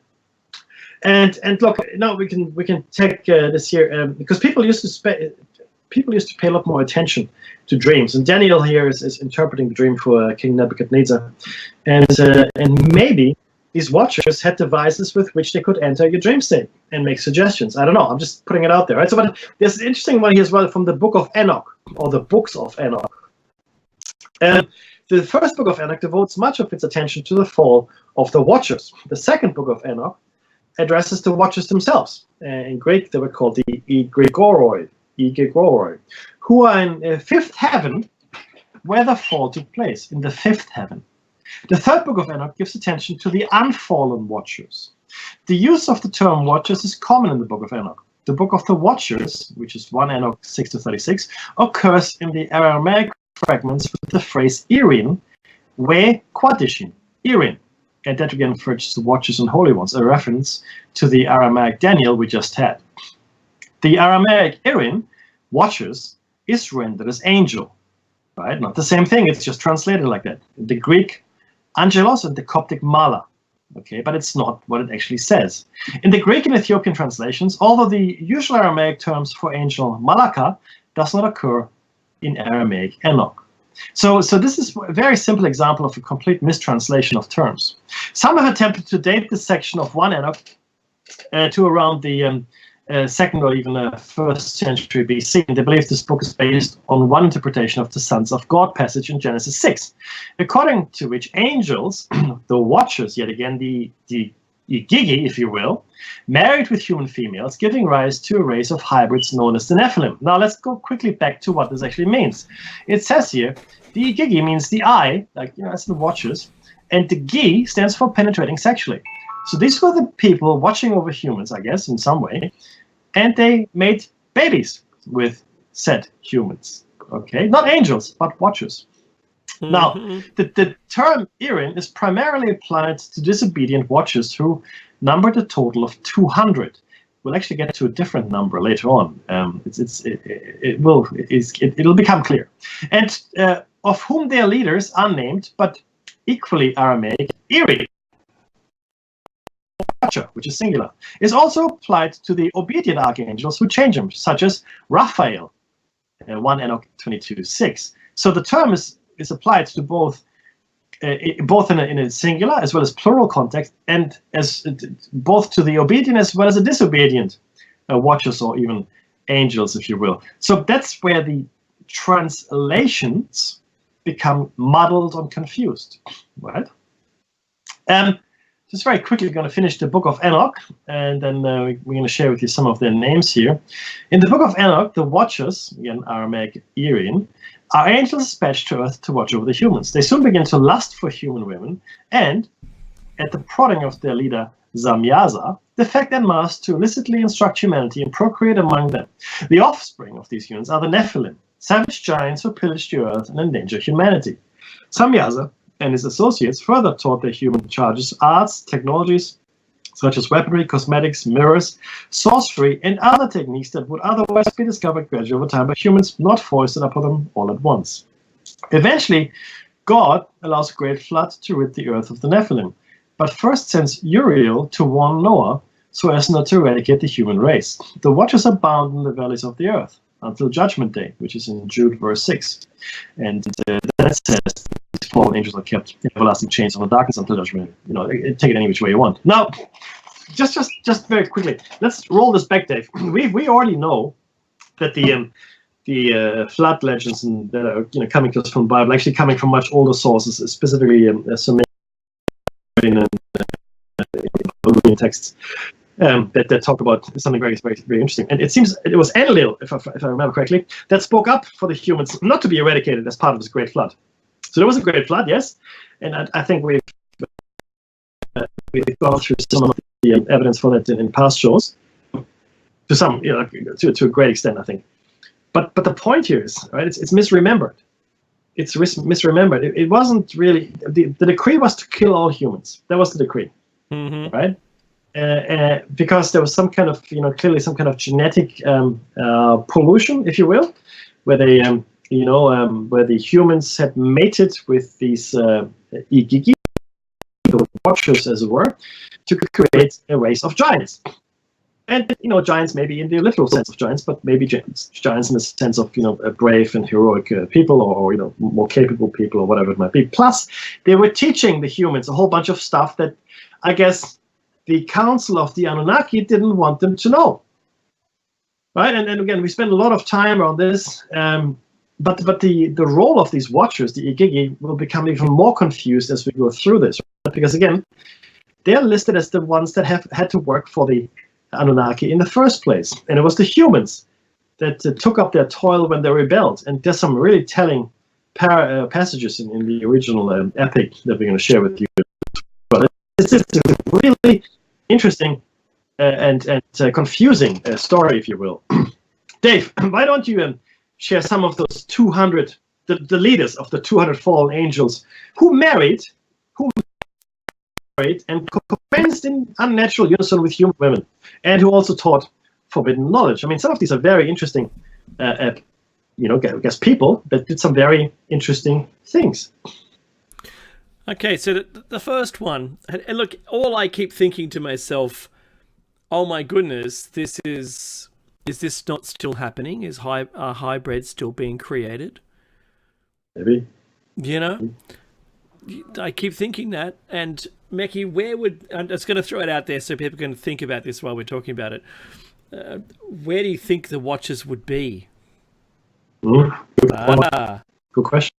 C: And look, now we can take this here because people used to pay a lot more attention to dreams. And Daniel here is interpreting the dream for King Nebuchadnezzar, and maybe these watchers had devices with which they could enter your dream state and make suggestions. I don't know. I'm just putting it out there, right? So, but there's an interesting one here as well from the Book of Enoch, or the books of Enoch. The first book of Enoch devotes much of its attention to the fall of the watchers. The second book of Enoch addresses the watchers themselves. In Greek, they were called the Igigi, who are in fifth heaven, where the fall took place, in the fifth heaven. The third book of Enoch gives attention to the unfallen watchers. The use of the term watchers is common in the book of Enoch. The book of the watchers, which is 1 Enoch 6-36, occurs in the Aramaic fragments with the phrase Irin, where Quadishin, Irin. And that again refers to watchers and holy ones, a reference to the Aramaic Daniel we just had. The Aramaic Irin, watchers, is rendered as angel, right? Not the same thing, it's just translated like that. The Greek angelos and the Coptic mala, okay, but it's not what it actually says. In the Greek and Ethiopian translations, although the usual Aramaic terms for angel malaka does not occur in Aramaic Enoch. So this is a very simple example of a complete mistranslation of terms. Some have attempted to date this section of 1 Enoch to around the second or even first century BC. And they believe this book is based on one interpretation of the sons of God passage in Genesis 6, according to which angels, the watchers, yet again the Igigi, if you will, married with human females, giving rise to a race of hybrids known as the Nephilim. Now let's go quickly back to what this actually means. It says here, the Igigi means the eye, like, as the watchers, and the Gi stands for penetrating sexually. So these were the people watching over humans, I guess, in some way, and they made babies with said humans. Okay, not angels, but watchers. Mm-hmm. Now, the term Irin is primarily applied to disobedient watchers who numbered a total of 200. We'll actually get to a different number later on. It'll become clear. And of whom their leaders are named, but equally Aramaic, Iri, which is singular, is also applied to the obedient archangels who change them, such as Raphael, 1 Enoch 22:6. So the term is applied to both in a singular as well as plural context, and as both to the obedient as well as the disobedient watchers, or even angels, if you will. So that's where the translations become muddled and confused, right? Just very quickly, going to finish the book of Enoch, and then we're going to share with you some of their names here. In the book of Enoch, the watchers, again Aramaic Irian, are angels dispatched to earth to watch over the humans. They soon begin to lust for human women, and at the prodding of their leader Zamyaza, defect en masse to illicitly instruct humanity and procreate among them. The offspring of these humans are the Nephilim, savage giants who pillage the earth and endanger humanity. Zamyaza and his associates further taught their human charges arts, technologies such as weaponry, cosmetics, mirrors, sorcery, and other techniques that would otherwise be discovered gradually over time by humans, not foisted upon them all at once. Eventually, God allows a great flood to rid the earth of the Nephilim, but first sends Uriel to warn Noah so as not to eradicate the human race. The watchers are bound in the valleys of the earth until Judgment Day, which is in Jude verse 6. And that says these fallen angels are kept in everlasting chains of the darkness until judgment. Take it any which way you want. Now, just very quickly, let's roll this back, Dave. We already know that the flood legends and that are coming to us from the Bible, actually coming from much older sources, specifically Sumerian and Babylonian texts. That talk about something very, very, very interesting. And it seems it was Enlil, if I remember correctly, that spoke up for the humans not to be eradicated as part of this great flood. So there was a great flood, yes, and I think we've gone through some of the evidence for that in past shows, to some, to a great extent, I think. But the point here is, right, it's misremembered. It's misremembered. It wasn't really the decree was to kill all humans. That was the decree, right? Because there was some kind of, clearly some kind of genetic pollution, if you will, where they, where the humans had mated with these Igigi, the watchers, as it were, to create a race of giants. And, giants maybe in the literal sense of giants, but maybe giants in the sense of, brave and heroic people, or more capable people, or whatever it might be. Plus, they were teaching the humans a whole bunch of stuff that, I guess, the Council of the Anunnaki didn't want them to know. Right? And again, we spend a lot of time on this, but the role of these watchers, the Igigi, will become even more confused as we go through this. Right? Because again, they're listed as the ones that have had to work for the Anunnaki in the first place. And it was the humans that took up their toil when they rebelled. And there's some really telling passages in the original epic that we're going to share with you. But it's a really interesting and confusing story, if you will. Dave, why don't you share some of those 200, the leaders of the 200 fallen angels who married and commenced in unnatural unison with human women, and who also taught forbidden knowledge. I mean, some of these are very interesting, I guess, people that did some very interesting things.
B: Okay, so the first one, and look, all I keep thinking to myself, oh my goodness, is this not still happening? Are hybrids still being created?
C: Maybe.
B: I keep thinking that, and Meki, I'm just going to throw it out there so people can think about this while we're talking about it. where do you think the watchers would be?
C: Good question.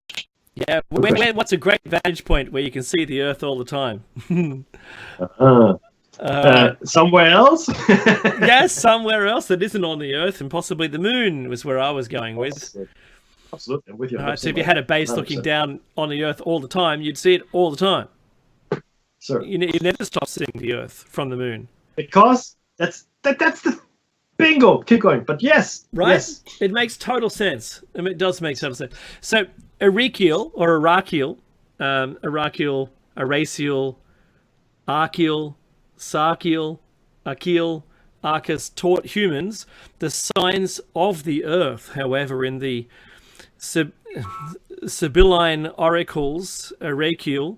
B: Yeah, what's a great vantage point where you can see the Earth all the time?
C: Somewhere else?
B: Yes, somewhere else that isn't on the Earth, and possibly the Moon was where I was going with.
C: Absolutely, I'm with you.
B: So if you had a base 100%. Looking down on the Earth all the time, you'd see it all the time.
C: Sure.
B: You never stop seeing the Earth from the Moon.
C: Because that's the bingo. Keep going. But yes.
B: Right?
C: Yes.
B: It makes total sense. I mean, it does make total sense. So Arachiel, Aracial, Archeal, Sarkiel, Achiel, Arcus taught humans the signs of the Earth. However, in the Sibylline oracles, Arachiel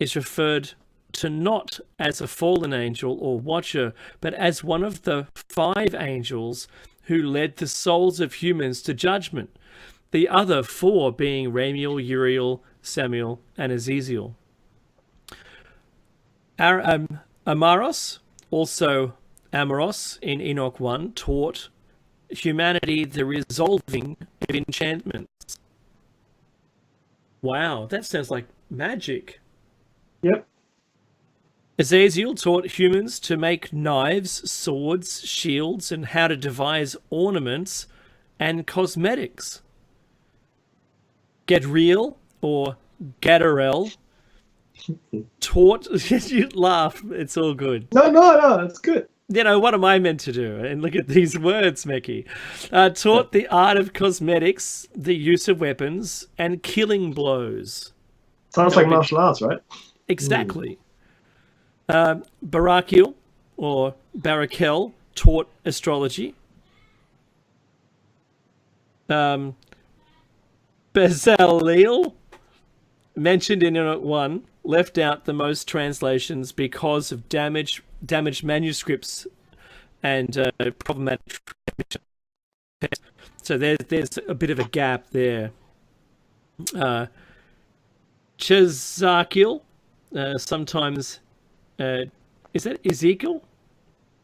B: is referred to not as a fallen angel or watcher, but as one of the 5 angels who led the souls of humans to judgment, the other 4 being Ramiel, Uriel, Samuel, and Azazel. Amaros, also Amoros in Enoch 1, taught humanity the resolving of enchantments. Wow, that sounds like magic.
C: Yep.
B: Azazel taught humans to make knives, swords, shields, and how to devise ornaments and cosmetics. Gadriel, or Gadarel, taught... You laugh, it's all good.
C: No, it's good.
B: You know, what am I meant to do? And look at these words, Mickey. Taught the art of cosmetics, the use of weapons, and killing blows.
C: Sounds like martial arts, right?
B: Exactly. Barakiel, or Barakel, taught astrology. Bezalel, mentioned in Enoch 1, left out the most translations because of damaged manuscripts and problematic. So there's a bit of a gap there. Chezakiel, sometimes is that Ezekiel?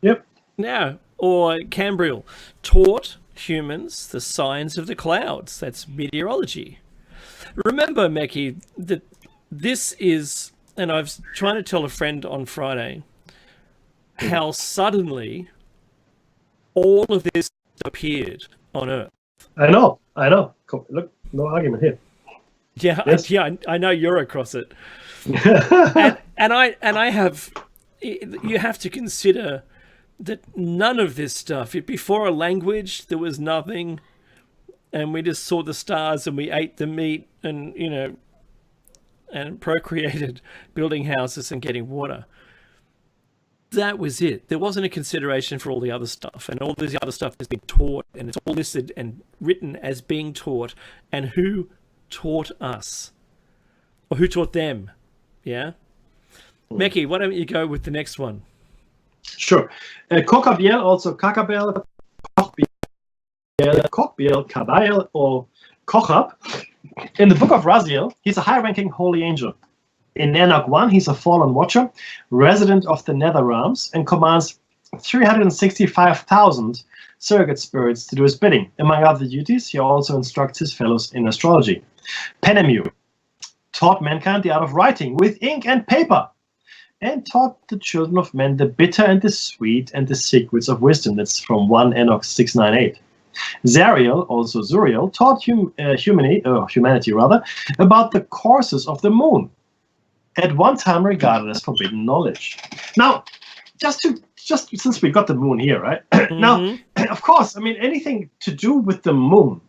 C: Yep.
B: No, or Cambriel, taught humans the signs of the clouds. That's meteorology. Remember, Meki, that this is, and I was trying to tell a friend on Friday, how suddenly all of this appeared on Earth.
C: I know. Look, no argument here.
B: Yeah,
C: yes.
B: I know you're across it. and I have, you have to consider that none of this stuff, before a language, there was nothing, and we just saw the stars and we ate the meat and, you know, and procreated, building houses and getting water. That was it. There wasn't a consideration for all the other stuff, and all this other stuff has been taught, and it's all listed and written as being taught, and who taught us, or who taught them. Yeah, Meki, why don't you go with the next one?
C: Sure. Kokabiel, also Kakabel, Kokbiel, Kabael, or Kochab. In the book of Raziel, he's a high-ranking holy angel. In Enoch 1, he's a fallen watcher, resident of the nether realms, and commands 365,000 surrogate spirits to do his bidding. Among other duties, he also instructs his fellows in astrology. Penemu taught mankind the art of writing with ink and paper, and taught the children of men the bitter and the sweet and the secrets of wisdom. That's from 1 Enoch 698. Zariel, also Zuriel, taught humanity about the courses of the moon, at one time regarded as forbidden knowledge. Now, just since we got the moon here, right? Now, of course, I mean, anything to do with the moon,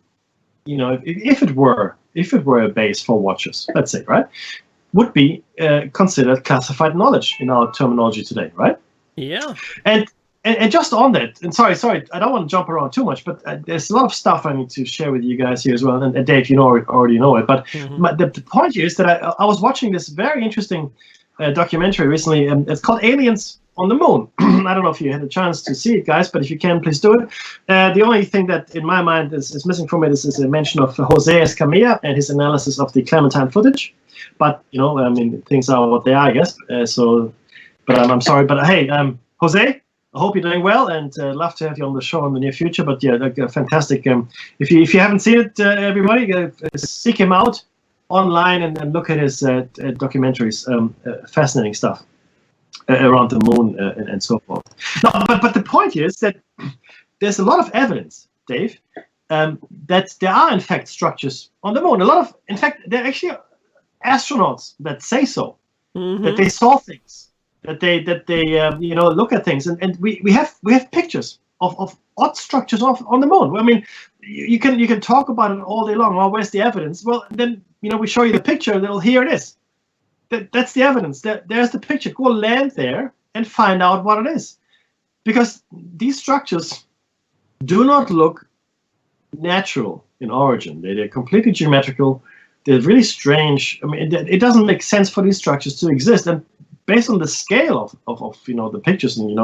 C: you know, if it were a base for watchers, let's say, right, would be considered classified knowledge in our terminology today, right?
B: Yeah.
C: And just on that, and sorry, I don't want to jump around too much, but there's a lot of stuff I need to share with you guys here as well. And Dave, you already know it. But the point here is that I was watching this very interesting documentary recently, and it's called Aliens on the Moon. I don't know if you had a chance to see it, guys, but if you can, please do it. The only thing that, in my mind, is missing from it is a mention of Jose Escamilla and his analysis of the Clementine footage. But, you know, I mean, things are what they are, I guess. But I'm sorry. But hey, Jose, I hope you're doing well, and love to have you on the show in the near future. But yeah, like, fantastic. If you haven't seen it, everybody, seek him out online and look at his documentaries. Fascinating stuff around the moon and so forth. No, but the point is that there's a lot of evidence, Dave, that there are in fact structures on the moon. In fact, there are actually astronauts that say so, that they saw things, that they look at things, and we have pictures of odd structures on the moon. I mean, you can talk about it all day long. Oh, where's the evidence? Well, then we show you the picture, and here it is. That's the evidence. There's the picture. Go land there and find out what it is, because these structures do not look natural in origin. They're completely geometrical. They're really strange. I mean, it doesn't make sense for these structures to exist. And based on the scale of the pictures and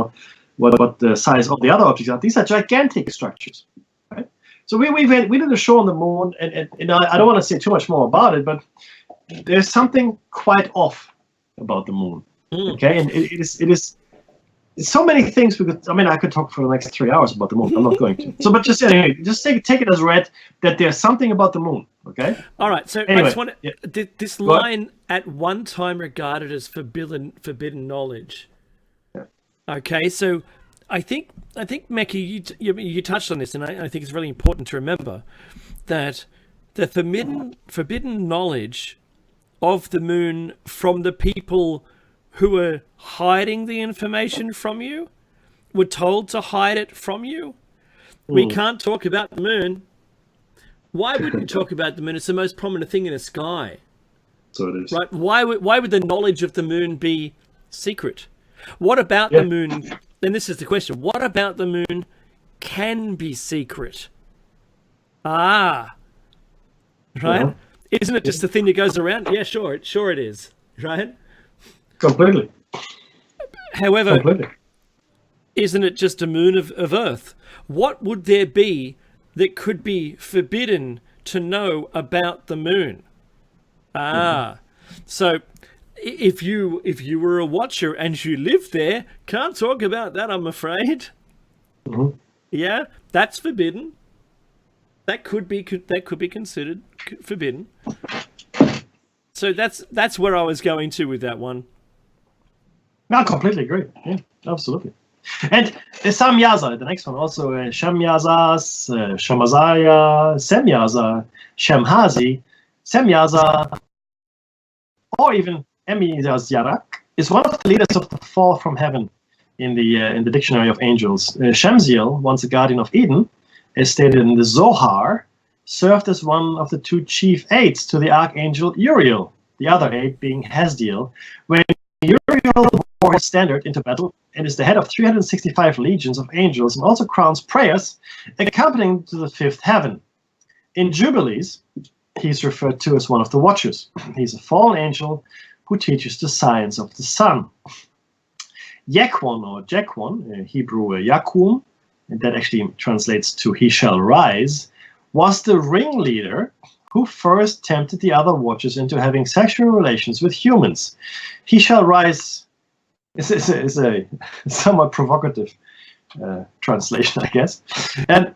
C: what the size of the other objects are, these are gigantic structures, right? So we did a show on the moon, and I don't want to say too much more about it, but there's something quite off about the moon. Okay, and it is so many things. I could talk for the next 3 hours about the moon. I'm not going to. So, but just anyway, just take it as read that there's something about the moon. Okay.
B: All right. So
C: anyway,
B: I just want to, this line at one time regarded as forbidden knowledge.
C: Yeah.
B: Okay. So I think Meki, you touched on this, and I think it's really important to remember that the forbidden knowledge of the moon from the people who were hiding the information from you, were told to hide it from you. We can't talk about the moon. Why wouldn't you talk about the moon? It's the most prominent thing in the sky.
C: So it is.
B: Right? Why would the knowledge of the moon be secret? What about the moon? And this is the question. What about the moon can be secret? Right?
C: Uh-huh.
B: Isn't it just the thing that goes around? Yeah, sure it is. Right?
C: Completely.
B: However, isn't it just a moon of Earth? What would there be that could be forbidden to know about the moon? So if you were a watcher and you lived there, can't talk about that, I'm afraid. Yeah, that's forbidden. That could be considered forbidden. So that's where I was going to with that one.
C: No, I completely agree. Yeah, absolutely. And Samyaza, the next one, also Shamyazas, Shamazaya, Semyaza, Shemhazi, Semyaza, or even Emyazarak, is one of the leaders of the fall from heaven in the dictionary of angels. Shemziel, once a guardian of Eden, as stated in the Zohar, served as one of the two chief aides to the archangel Uriel, the other aide being Hasdiel, when Uriel bore his standard into battle and is the head of 365 legions of angels and also crowns prayers accompanying to the fifth heaven. In Jubilees, he's referred to as one of the watchers. He's a fallen angel who teaches the science of the sun. Yekwon, or Jekwon, Hebrew Yakum, and that actually translates to he shall rise, was the ringleader who first tempted the other watchers into having sexual relations with humans. He shall rise is a somewhat provocative translation, I guess. And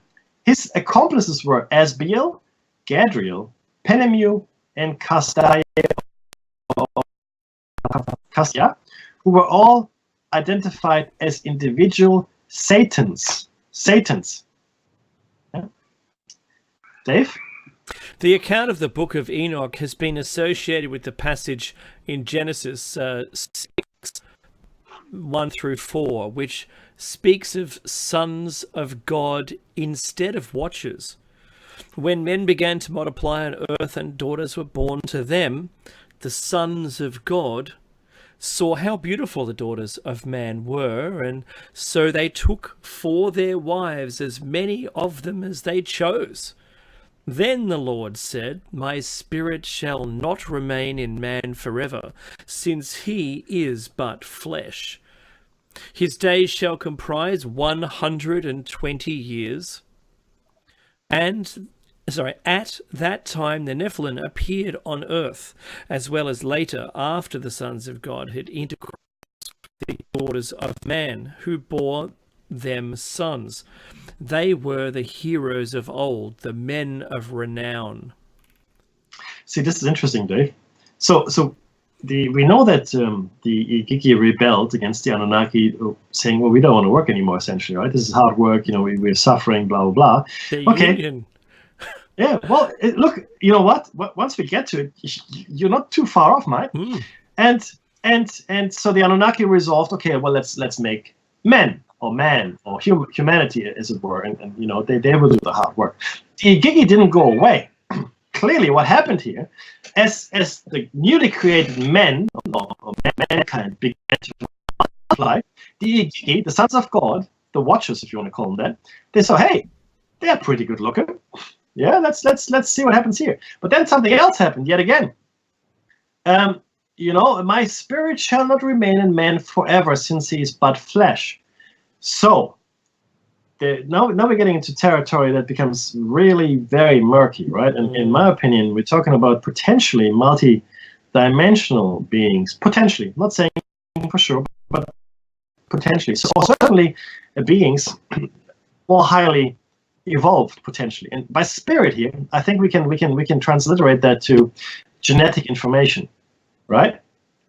C: his accomplices were Asbiel, Gadriel, Penemu, and Castia, who were all identified as individual Satans. Yeah. Dave?
B: The account of the Book of Enoch has been associated with the passage in Genesis 6, 1 through 4, which speaks of sons of God instead of watchers. When men began to multiply on earth and daughters were born to them, the sons of God saw how beautiful the daughters of man were, and so they took for their wives as many of them as they chose. Then the Lord said, My spirit shall not remain in man forever, since he is but flesh. His days shall comprise 120 years. And, at that time the Nephilim appeared on earth, as well as later, after the sons of God had intercourse with the daughters of man, who bore them sons. They were the heroes of old, the men of renown.
C: See, this is interesting, Dave. So we know that the Igigi rebelled against the Anunnaki, saying, "Well, we don't want to work anymore." Essentially, right? This is hard work. We're suffering. Blah blah blah.
B: The
C: Okay.
B: union.
C: Yeah. Well, look. You know what? Once we get to it, you're not too far off, mate. And so the Anunnaki resolved. Okay. Well, let's make men or man or humanity, as it were, and they will do the hard work. The Igigi didn't go away. Clearly, what happened here, as the newly created men or mankind began to multiply, the Igigi, the sons of God, the Watchers, if you want to call them that, they saw, hey, they're pretty good looking. Yeah, let's see what happens here. But then something else happened yet again. My spirit shall not remain in man forever, since he is but flesh. So now we're getting into territory that becomes really very murky, right? And in my opinion, we're talking about potentially multi-dimensional beings. Potentially, not saying for sure, but potentially. So certainly beings more highly evolved potentially. And by spirit here, I think we can transliterate that to genetic information, right?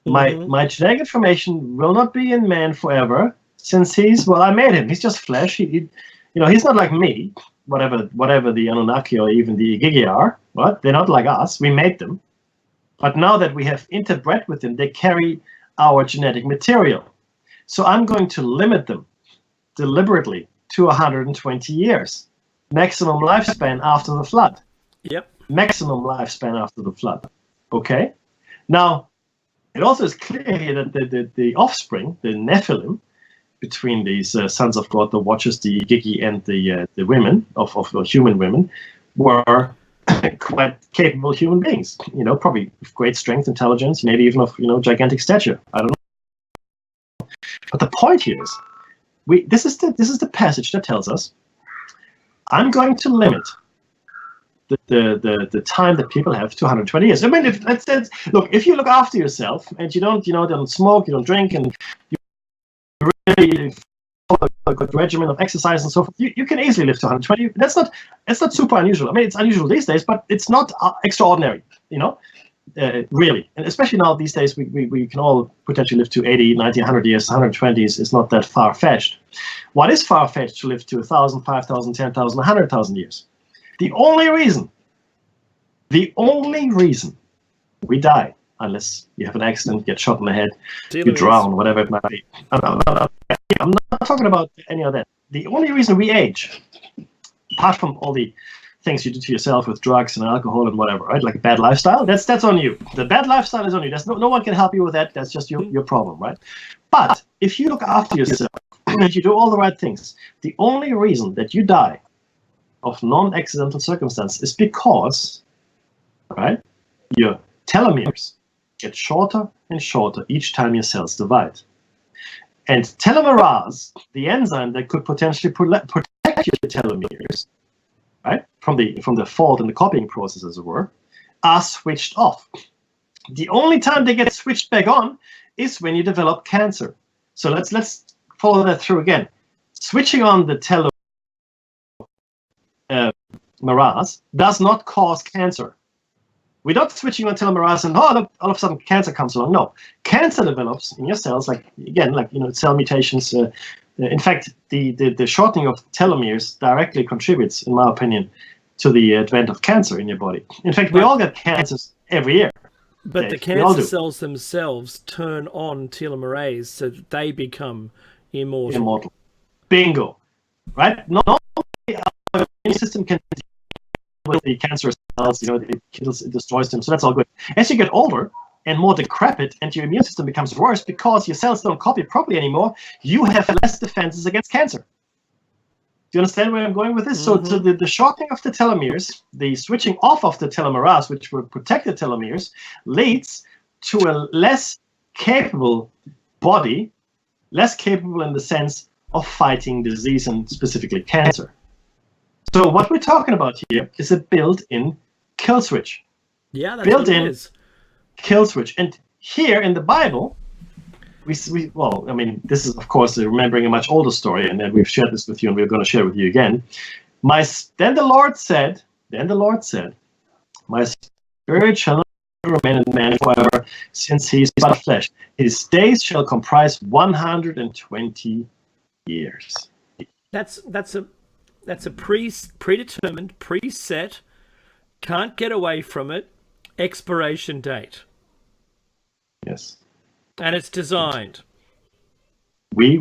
C: My genetic information will not be in man forever. Since I made him. He's just flesh. He's not like me. Whatever the Anunnaki or even the Igigi are, right? They're not like us. We made them. But now that we have interbred with them, they carry our genetic material. So I'm going to limit them deliberately to 120 years, maximum lifespan after the flood.
B: Yep.
C: Maximum lifespan after the flood. Okay. Now, it also is clear here that the offspring, the Nephilim, between these sons of God, the Watchers, the Igigi, and the women of human women, were quite capable human beings. Probably with great strength, intelligence, maybe even of gigantic stature. I don't know. But the point here is, this is the passage that tells us, I'm going to limit the time that people have to 120 years. I mean, if you look after yourself and you don't smoke, you don't drink, and really follow a good regimen of exercise and so forth, you can easily live to 120. That's not super unusual. I mean, it's unusual these days, but it's not extraordinary, really. And especially now these days, we can all potentially live to 80, 90, 100 years. 120 is not that far-fetched. What is far-fetched to live to 1,000, 5,000, 10,000, 100,000 years? The only reason we die, unless you have an accident, get shot in the head, you drown, whatever it might be. I'm not talking about any of that. The only reason we age, apart from all the things you do to yourself with drugs and alcohol and whatever, right? Like a bad lifestyle, that's on you. The bad lifestyle is on you. There's no one can help you with that. That's just your problem, right? But if you look after yourself and you do all the right things, the only reason that you die of non-accidental circumstance is because, right, your telomeres get shorter and shorter each time your cells divide. And telomerase, the enzyme that could potentially protect your telomeres, right, from the fault in the copying process, as it were, are switched off. The only time they get switched back on is when you develop cancer. So let's follow that through again. Switching on the telomerase does not cause cancer. We're not switching on telomerase and look, all of a sudden cancer comes along. No, cancer develops in your cells, cell mutations. In fact, the shortening of telomeres directly contributes, in my opinion, to the advent of cancer in your body. In fact, we all get cancers every year.
B: But the cancer cells themselves turn on telomerase so that they become immortal. Bingo.
C: Right? Not only our immune system can deal with the cancerous cells, it destroys them, so that's all good. As you get older and more decrepit and your immune system becomes worse because your cells don't copy properly anymore, you have less defenses against cancer. Do you understand where I'm going with this? Mm-hmm. So the shortening of the telomeres, the switching off of the telomerase, which will protect the telomeres, leads to a less capable body, less capable in the sense of fighting disease and specifically cancer. So what we're talking about here is a built-in kill switch.
B: Yeah, that's built-in
C: kill switch. And here in the Bible, well, I mean, this is of course remembering a much older story, and then we've shared this with you, and we're going to share it with you again. Then the Lord said, my spirit shall not remain in man forever, since he is but of flesh. His days shall comprise 120 years.
B: That's a predetermined, preset, can't get away from it, expiration date.
C: Yes.
B: And it's designed.
C: We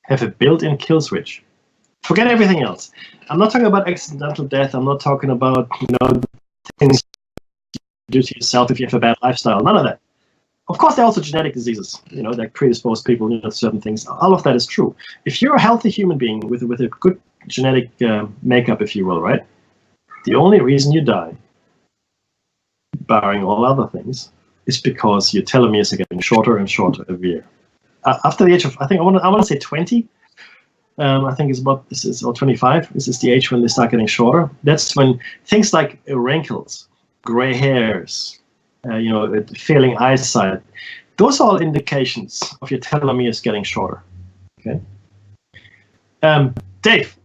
C: have a built-in kill switch. Forget everything else. I'm not talking about accidental death. I'm not talking about things you do to yourself if you have a bad lifestyle. None of that. Of course, there are also genetic diseases, that predispose people to certain things. All of that is true. If you're a healthy human being with a good genetic makeup, if you will, right? The only reason you die, barring all other things, is because your telomeres are getting shorter and shorter every year. After the age of, I want to say 20. I think or 25. This is the age when they start getting shorter. That's when things like wrinkles, gray hairs, failing eyesight, those are all indications of your telomeres getting shorter. Okay. Dave,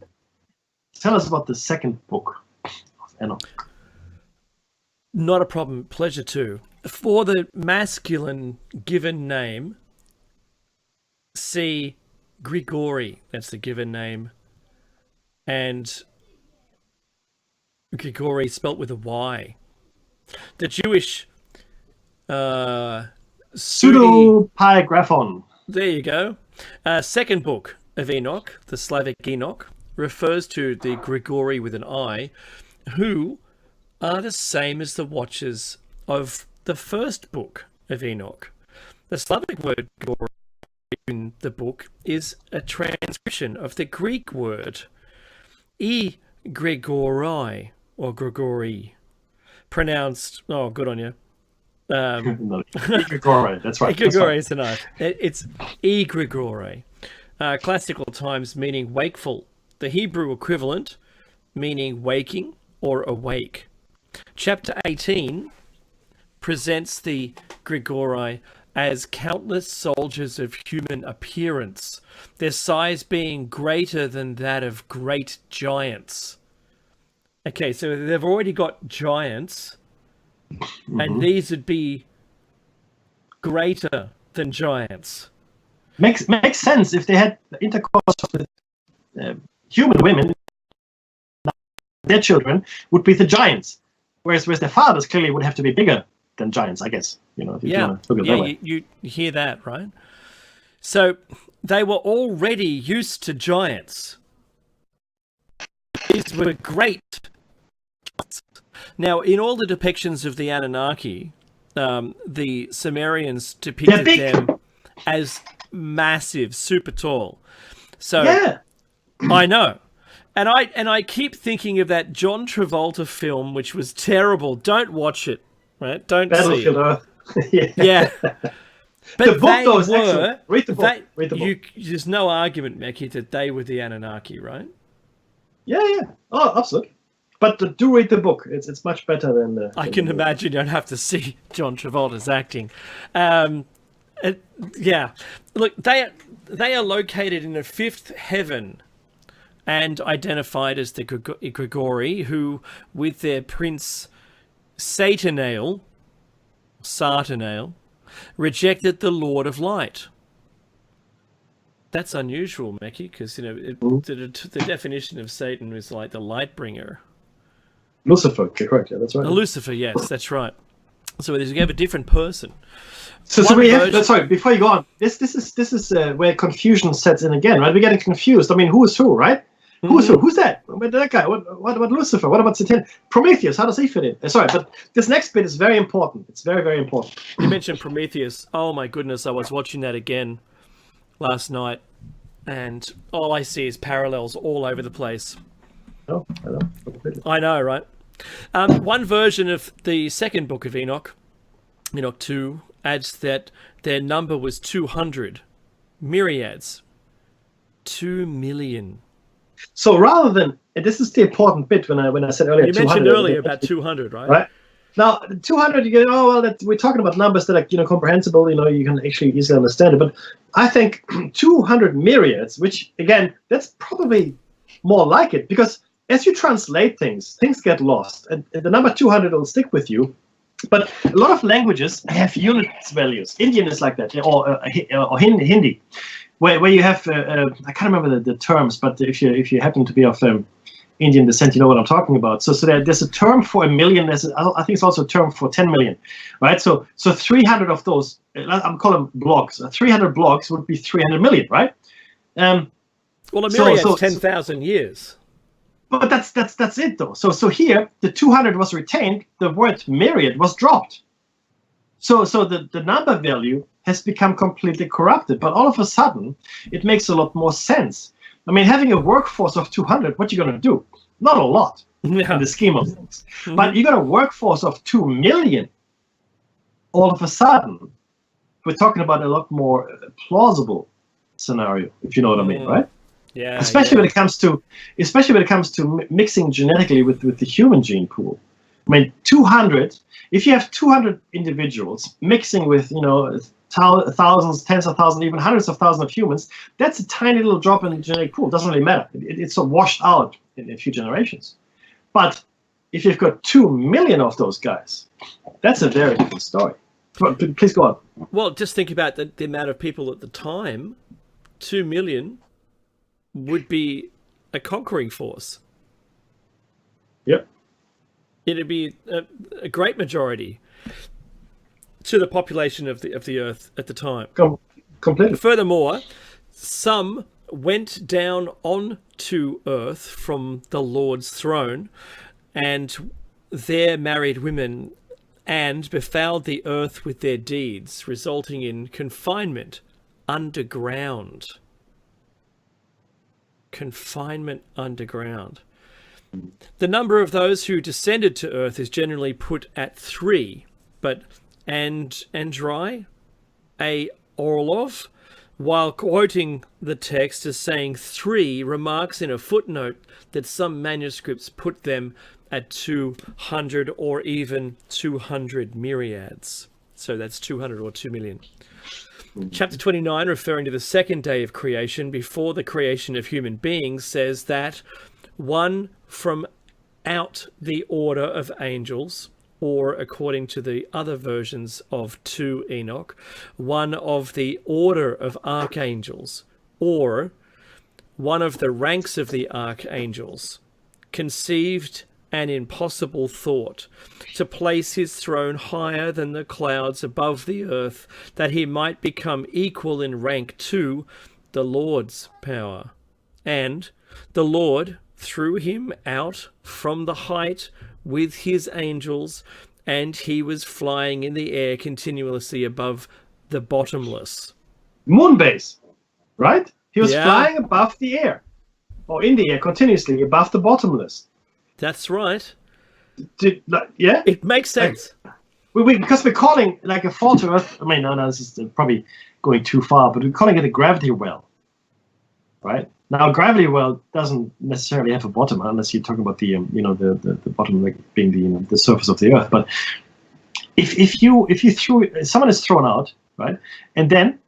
C: tell us about the second book of Enoch.
B: Not a problem. Pleasure too. For the masculine given name, see Grigori. That's the given name. And Grigori spelt with a Y. The Jewish
C: pseudepigraphon.
B: There you go. Second book of Enoch, the Slavic Enoch, refers to the Grigori with an I, who are the same as the watchers of the first book of Enoch. The Slavic word Grigori in the book is a transcription of the Greek word Grigori, or Grigori, pronounced, oh, good on you.
C: Grigori, that's right.
B: Grigori is enough. It's Grigori. Classical times meaning wakeful. The Hebrew equivalent meaning waking or awake. Chapter 18 presents the Grigori as countless soldiers of human appearance, their size being greater than that of great giants. Okay, so they've already got giants, and these would be greater than giants.
C: Makes sense if they had intercourse with human women. Their children would be the giants, whereas their fathers clearly would have to be bigger than giants, I guess. If you want to look at it that way.
B: You hear that, right? So they were already used to giants. These were great. Now, in all the depictions of the Anunnaki, the Sumerians depicted them as massive, super tall. So
C: yeah.
B: I know. And I keep thinking of that John Travolta film, which was terrible. Don't watch it, right? Don't see it.
C: Earth.
B: Yeah. But
C: the book, though, is excellent. Read the book. Read the book.
B: There's no argument, Meki, that they were the Anunnaki, right?
C: Yeah. Oh, absolutely. But do read the book. It's much better than the...
B: I can imagine you don't have to see John Travolta's acting. Yeah. Look, they are located in a fifth heaven and identified as the Grigori, who, with their prince Satanael, rejected the Lord of Light. That's unusual, Meki, because the definition of Satan is like the light bringer.
C: Lucifer, correct? Yeah, that's right.
B: Lucifer, yes, that's right. So we have a different person.
C: So we have. Sorry, before you go on, this is where confusion sets in again, right? We're getting confused. I mean, who is who, right? Mm-hmm. Who's who? Who's that? That guy? What about Lucifer? What about Satan? Prometheus? How does he fit in? Sorry, but this next bit is very important. It's very, very important.
B: You mentioned Prometheus. Oh my goodness, I was watching that again last night, and all I see is parallels all over the place.
C: Oh,
B: I know, right? One version of the second book of Enoch, Enoch 2, adds that their number was 200 myriads, 2 million.
C: So rather than, and this is the important bit when I said earlier,
B: you mentioned earlier about 200, right?
C: Right. Now, 200, you go, oh, well, we're talking about numbers that are, comprehensible, you can actually easily understand it. But I think 200 myriads, which, again, that's probably more like it, because as you translate things get lost. And the number 200 will stick with you. But a lot of languages have unit values. Indian is like that, or Hindi, where you have, I can't remember the terms, but if you happen to be of Indian descent, you know what I'm talking about. So there's a term for a million. I think it's also a term for 10 million, right? So 300 of those, I'm calling them blocks. 300 blocks would be 300 million, right?
B: Well, a myriad is 10,000 years.
C: But that's it though. So here the 200 was retained. The word myriad was dropped. So the number value has become completely corrupted. But all of a sudden, it makes a lot more sense. I mean, having a workforce of 200, what you going to do? Not a lot in the scheme of things. But you got a workforce of 2 million. All of a sudden, we're talking about a lot more plausible scenario, if you know what I mean, right?
B: Yeah.
C: Especially when it comes to mixing genetically with the human gene pool. I mean, 200. If you have 200 individuals mixing with thousands, tens of thousands, even hundreds of thousands of humans, that's a tiny little drop in the genetic pool. It doesn't really matter. It's sort of washed out in a few generations. But if you've got 2 million of those guys, that's a very different story. Please go on.
B: Well, just think about the amount of people at the time. 2 million would be a conquering force.
C: Yep.
B: It'd be a great majority to the population of the Earth at the time.
C: Completely.
B: Furthermore, some went down onto Earth from the Lord's throne, and there married women and befouled the Earth with their deeds, resulting in confinement underground. Confinement underground. The number of those who descended to Earth is generally put at 3, but Andrei A. Orlov, while quoting the text as saying 3, remarks in a footnote that some manuscripts put them at 200 or even 200 myriads. So that's 200 or 2 million. Chapter 29, referring to the second day of creation before the creation of human beings, says that one from out the order of angels, or according to the other versions of 2 Enoch, one of the order of archangels, or one of the ranks of the archangels, conceived an impossible thought, to place his throne higher than the clouds above the earth, that he might become equal in rank to the Lord's power. And the Lord threw him out from the height with his angels, and he was flying in the air continuously above the bottomless.
C: Moon base, right? He was flying above the air, or in the air continuously above the bottomless.
B: That's right.
C: Yeah?
B: It makes sense.
C: Because we're calling like a fall to Earth. I mean, no, this is probably going too far, but we're calling it a gravity well, right? Now, a gravity well doesn't necessarily have a bottom, unless you're talking about the the bottom, like being the surface of the Earth. But if someone is thrown out, right, and then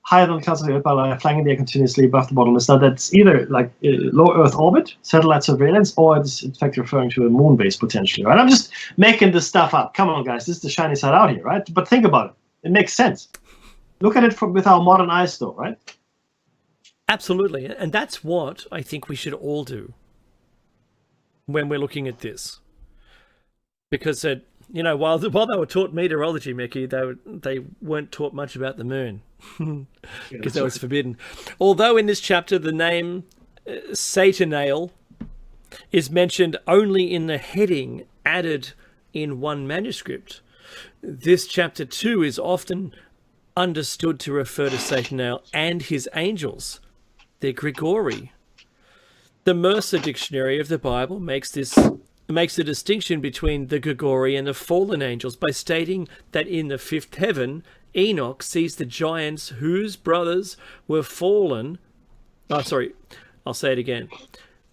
C: higher than the clouds of the Earth by flying in the air continuously above the bottomless, now that's either like low Earth orbit, satellite surveillance, or it's in fact referring to a moon base potentially, right? I'm just making this stuff up. Come on, guys, this is the shiny side out here, right? But think about it. It makes sense. Look at it with our modern eyes, though, right?
B: Absolutely. And that's what I think we should all do when we're looking at this. Because, while they were taught meteorology, Mickey, they weren't taught much about the moon. Because that was forbidden. Although in this chapter the name Satanael is mentioned only in the heading added in one manuscript, this chapter 2 is often understood to refer to Satanael and his angels, the Grigori. The Mercer Dictionary of the Bible makes a distinction between the Grigori and the fallen angels by stating that in the fifth heaven, Enoch sees the giants whose brothers were fallen. I'll say it again.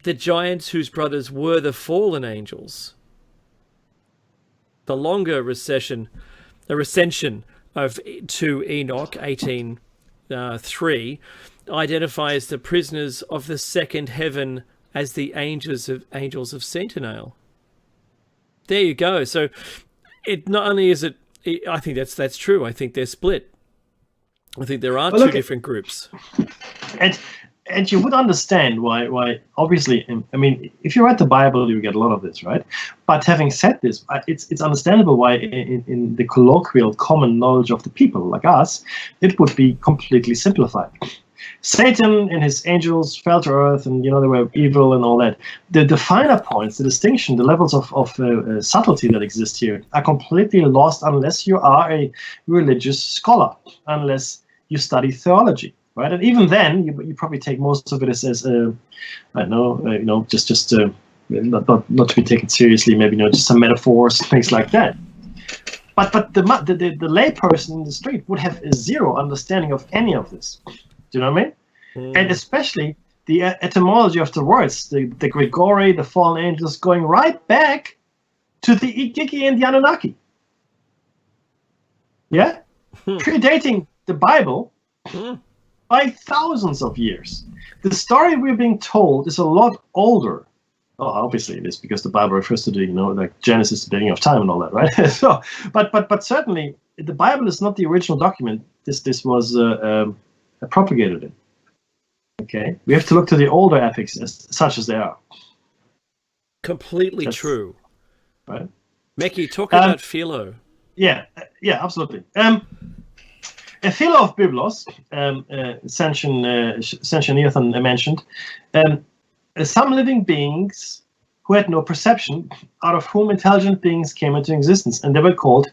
B: The giants whose brothers were the fallen angels. the longer recension of to Enoch 18:3 identifies the prisoners of the second heaven as the angels of Sentinel. There you go. So it not only is it, I think that's true. I think they're split. I think there are two different groups.
C: And you would understand why obviously, I mean, if you read the Bible, you get a lot of this, right? But having said this, it's understandable why in the colloquial common knowledge of the people like us, it would be completely simplified. Satan and his angels fell to earth, and they were evil and all that. The finer points, the distinction, the levels of subtlety that exist here are completely lost unless you are a religious scholar, unless you study theology, right? And even then, you probably take most of it as I don't know, just not to be taken seriously, maybe just some metaphors, things like that. But the layperson in the street would have zero understanding of any of this. Do you know what I mean? And especially the etymology of the words, the Grigori, the fallen angels, going right back to the Igigi and the Anunnaki. Yeah? Predating the Bible by thousands of years. The story we're being told is a lot older. Oh, obviously it is, because the Bible refers to the, like Genesis, the beginning of time and all that, right? So, but certainly the Bible is not the original document. This was propagated in. Okay, we have to look to the older epics such as they are.
B: Completely true.
C: Right,
B: Meki, talk about Philo.
C: Yeah, absolutely. A Philo of Byblos, Sanchoniathon mentioned, some living beings who had no perception, out of whom intelligent beings came into existence, and they were called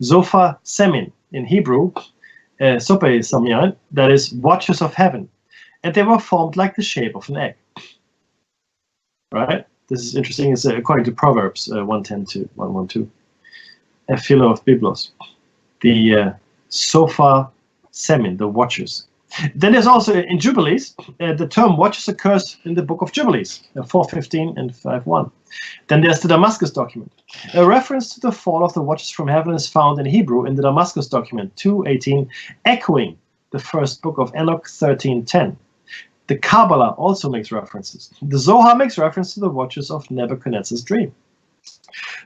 C: Zopha Semin in Hebrew, Sope Samyan, that is, watchers of heaven, and they were formed like the shape of an egg. Right? This is interesting. It's according to Proverbs 1:10 to 1:12. A Philo of Byblos, the Sofa Semin, the watchers. Then there's also in Jubilees, the term watchers occurs in the book of Jubilees, 4:15 and 5:1. Then there's the Damascus document. A reference to the fall of the watchers from heaven is found in Hebrew in the Damascus document 2:18, echoing the first book of Enoch 13:10. The Kabbalah also makes references. The Zohar makes reference to the watchers of Nebuchadnezzar's dream.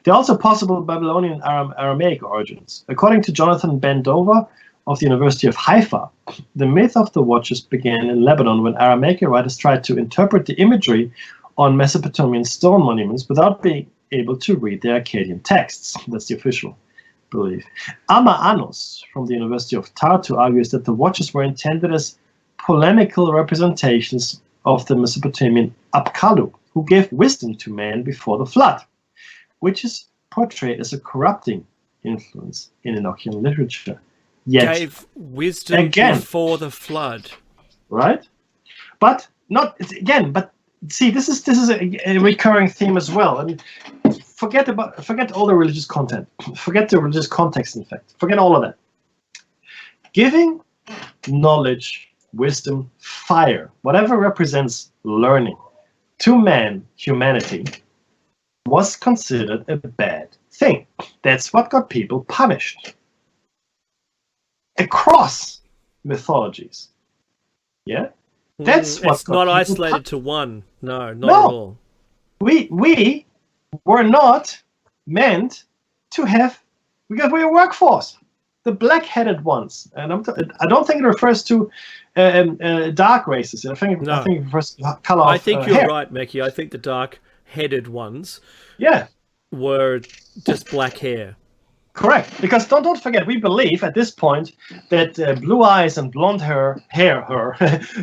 C: There are also possible Babylonian Aramaic origins. According to Jonathan Ben Dover of the University of Haifa, the myth of the watchers began in Lebanon when Aramaic writers tried to interpret the imagery on Mesopotamian stone monuments without being able to read the Akkadian texts. That's the official belief. Amma Anos from the University of Tartu argues that the watchers were intended as polemical representations of the Mesopotamian Apkallu, who gave wisdom to man before the flood, which is portrayed as a corrupting influence in Enochian literature. Yet,
B: gave wisdom before the flood,
C: right? But not again. But see, this is a recurring theme as well. I mean, forget all the religious content. Forget the religious context. In fact, forget all of that. Giving knowledge, wisdom, fire, whatever represents learning, to man, humanity, was considered a bad thing. That's what got people punished. Across mythologies. Yeah? That's what
B: it's not isolated to one. No, not at all.
C: We were not meant to have, because we're a workforce. The black-headed ones, and I don't think it refers to dark races. I think it refers to the color
B: I
C: of
B: think you're
C: hair.
B: right, Meki. I think the dark-headed ones
C: Yeah.
B: were just black hair.
C: Correct, because don't forget, we believe at this point that blue eyes and blonde hair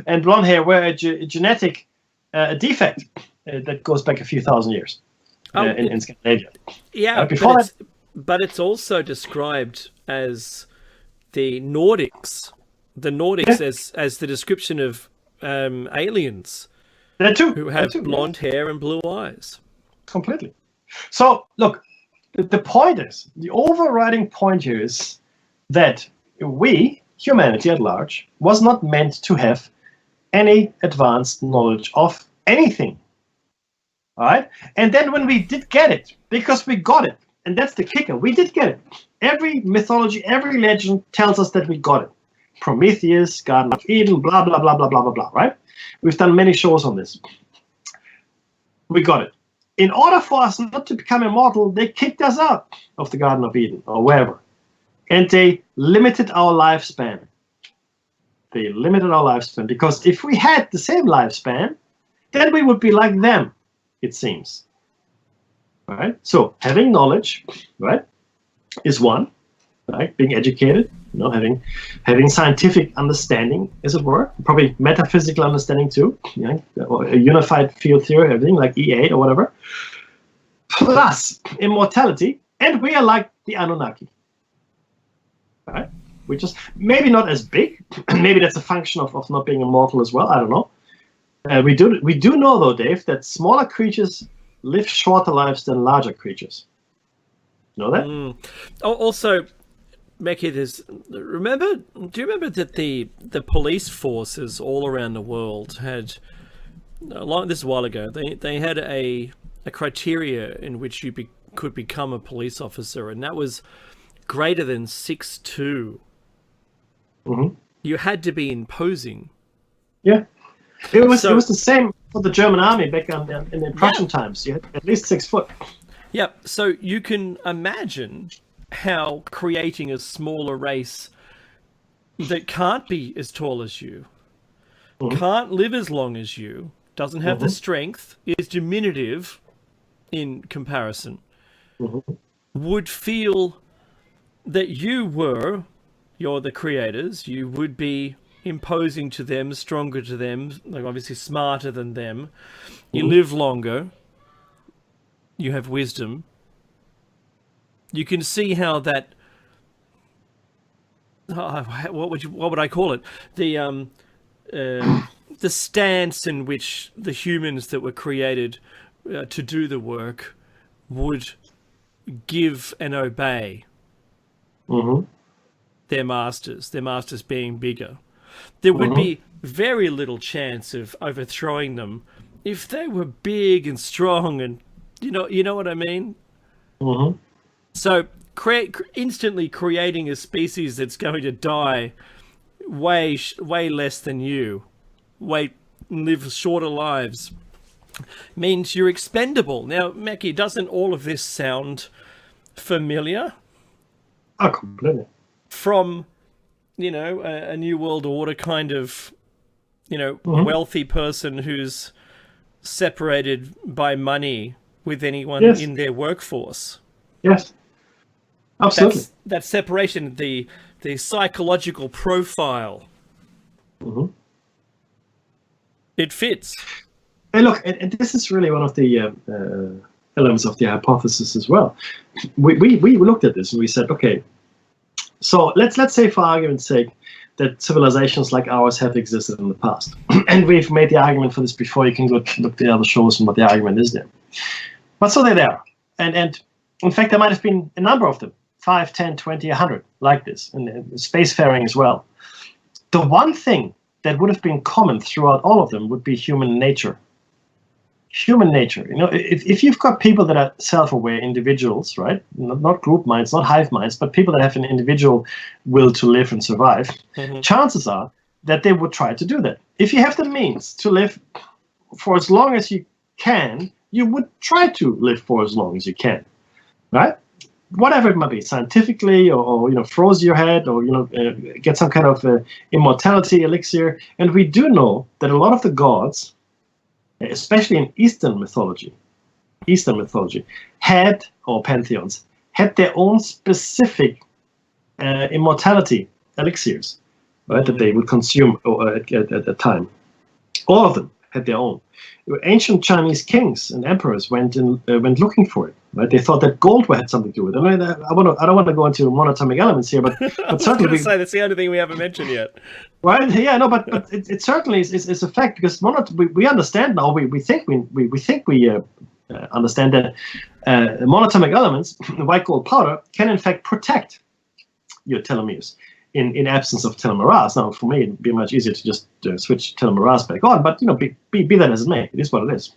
C: and blonde hair were a genetic defect that goes back a few thousand years in Scandinavia.
B: Yeah, but it's also described as the Nordics. The Nordics as the description of aliens who have blonde hair and blue eyes.
C: Completely. So look. The point is, the overriding point here is that we, humanity at large, was not meant to have any advanced knowledge of anything. All right? And then when we did get it, because we got it, and that's the kicker. We did get it. Every mythology, every legend tells us that we got it. Prometheus, Garden of Eden, blah, blah, blah, blah, blah, blah, blah, right? We've done many shows on this. We got it. In order for us not to become immortal, they kicked us out of the Garden of Eden or wherever. And they limited our lifespan. They limited our lifespan because if we had the same lifespan, then we would be like them, it seems. Right? So having knowledge, right, is one, right? Being educated, having scientific understanding, as it were, probably metaphysical understanding too, or a unified field theory, everything like EA or whatever, plus immortality, and we are like the Anunnaki. Right? We just maybe not as big. Maybe that's a function of not being immortal as well. I don't know. We do know though, Dave, that smaller creatures live shorter lives than larger creatures. You know that?
B: Also, Meki, do you remember that the police forces all around the world had, this is a while ago, they had a criteria in which you could become a police officer, and that was greater than 6'2".
C: Mm-hmm.
B: You had to be imposing.
C: Yeah. It was the same for the German army back in the Prussian times. You had at least 6 foot.
B: Yeah, so you can imagine how creating a smaller race that can't be as tall as you, can't live as long as you, doesn't have the strength, is diminutive in comparison, would feel that you're the creators, you would be imposing to them, stronger to them, like obviously smarter than them, you live longer, you have wisdom. You can see how that, what would I call it? The stance in which the humans that were created to do the work would give and obey their masters being bigger. There would be very little chance of overthrowing them if they were big and strong, and you know what I mean. So instantly creating a species that's going to die way less than you, live shorter lives, means you're expendable. Now, Meki, doesn't all of this sound familiar?
C: Oh, completely.
B: From, a New World Order kind of, wealthy person who's separated by money with anyone in their workforce.
C: Yes, absolutely.
B: That separation, the psychological profile. It fits.
C: Hey, look, and this is really one of the elements of the hypothesis as well. We looked at this and we said, okay, so let's say for argument's sake that civilizations like ours have existed in the past, and we've made the argument for this before. You can go look at the other shows and what the argument is there. But so they're there, and in fact there might have been a number of them, 5, 10, 20, 100 like this, and spacefaring as well. The one thing that would have been common throughout all of them would be human nature. Human nature. If you've got people that are self-aware individuals, right? Not group minds, not hive minds, but people that have an individual will to live and survive, chances are that they would try to do that. If you have the means to live for as long as you can, you would try to live for as long as you can, right? Whatever it might be, scientifically, or froze your head, or get some kind of immortality elixir. And we do know that a lot of the gods, especially in Eastern mythology, had, or pantheons, had their own specific immortality elixirs, right, that they would consume at a time. All of them had their own. Ancient Chinese kings and emperors went looking for it. Right? They thought that gold had something to do with it. I mean, I don't want to go into monatomic elements here, but certainly
B: that's the only thing we haven't mentioned yet.
C: Right? Yeah, no, but it certainly is a fact, because we understand now. We think we understand that monatomic elements, white gold powder, can in fact protect your telomeres in absence of telomerase. Now, for me, it'd be much easier to just switch telomerase back on. But be that as it may, it is what it is.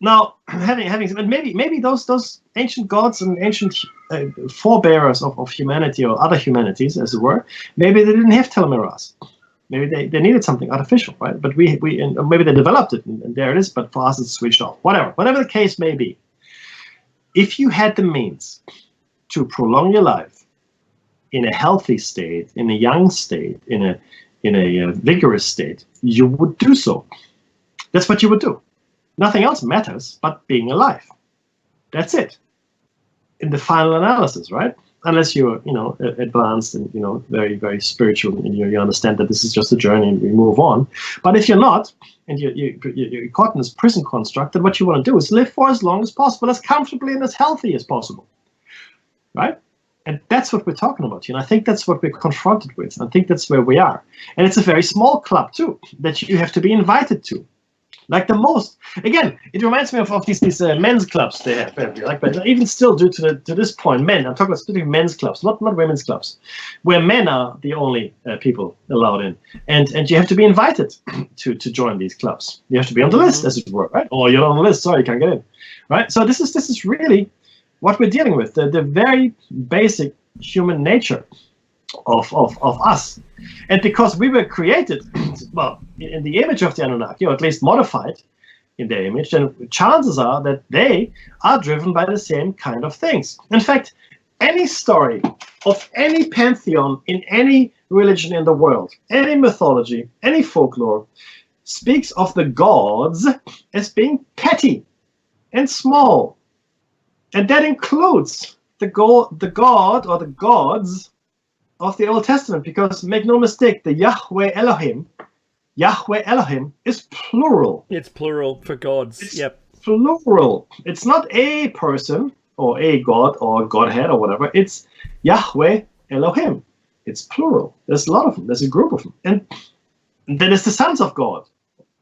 C: Now, and maybe those ancient gods and ancient forebearers of humanity or other humanities, as it were, maybe they didn't have telomeres. Maybe they needed something artificial, right? But maybe they developed it, and there it is. But for us, it's switched off. Whatever the case may be, if you had the means to prolong your life in a healthy state, in a young state, in a vigorous state, you would do so. That's what you would do. Nothing else matters but being alive. That's it. In the final analysis, right? Unless you're, advanced and, very, very spiritual, and you understand that this is just a journey and we move on. But if you're not, and you're caught in this prison construct, then what you want to do is live for as long as possible, as comfortably and as healthy as possible, right? And that's what we're talking about. I think that's what we're confronted with. I think that's where we are. And it's a very small club, too, that you have to be invited to. Like the most, again, it reminds me of these men's clubs they have. But even still, due to this point, men. I'm talking about specifically men's clubs, not women's clubs, where men are the only people allowed in, and you have to be invited to join these clubs. You have to be on the list, as it were, right? Or you're on the list, sorry, you can't get in, right? So this is really what we're dealing with, the very basic human nature of us. And because we were created, well, in the image of the Anunnaki, or at least modified in their image, then chances are that they are driven by the same kind of things. In fact, any story of any pantheon in any religion in the world, any mythology, any folklore, speaks of the gods as being petty and small. And that includes the god or the gods of the Old Testament, because make no mistake, the Yahweh Elohim is plural.
B: It's plural for gods.
C: It's
B: yep.
C: Plural. It's not a person or a god or a godhead or whatever. It's Yahweh Elohim. It's plural. There's a lot of them. There's a group of them. And then it's the sons of God,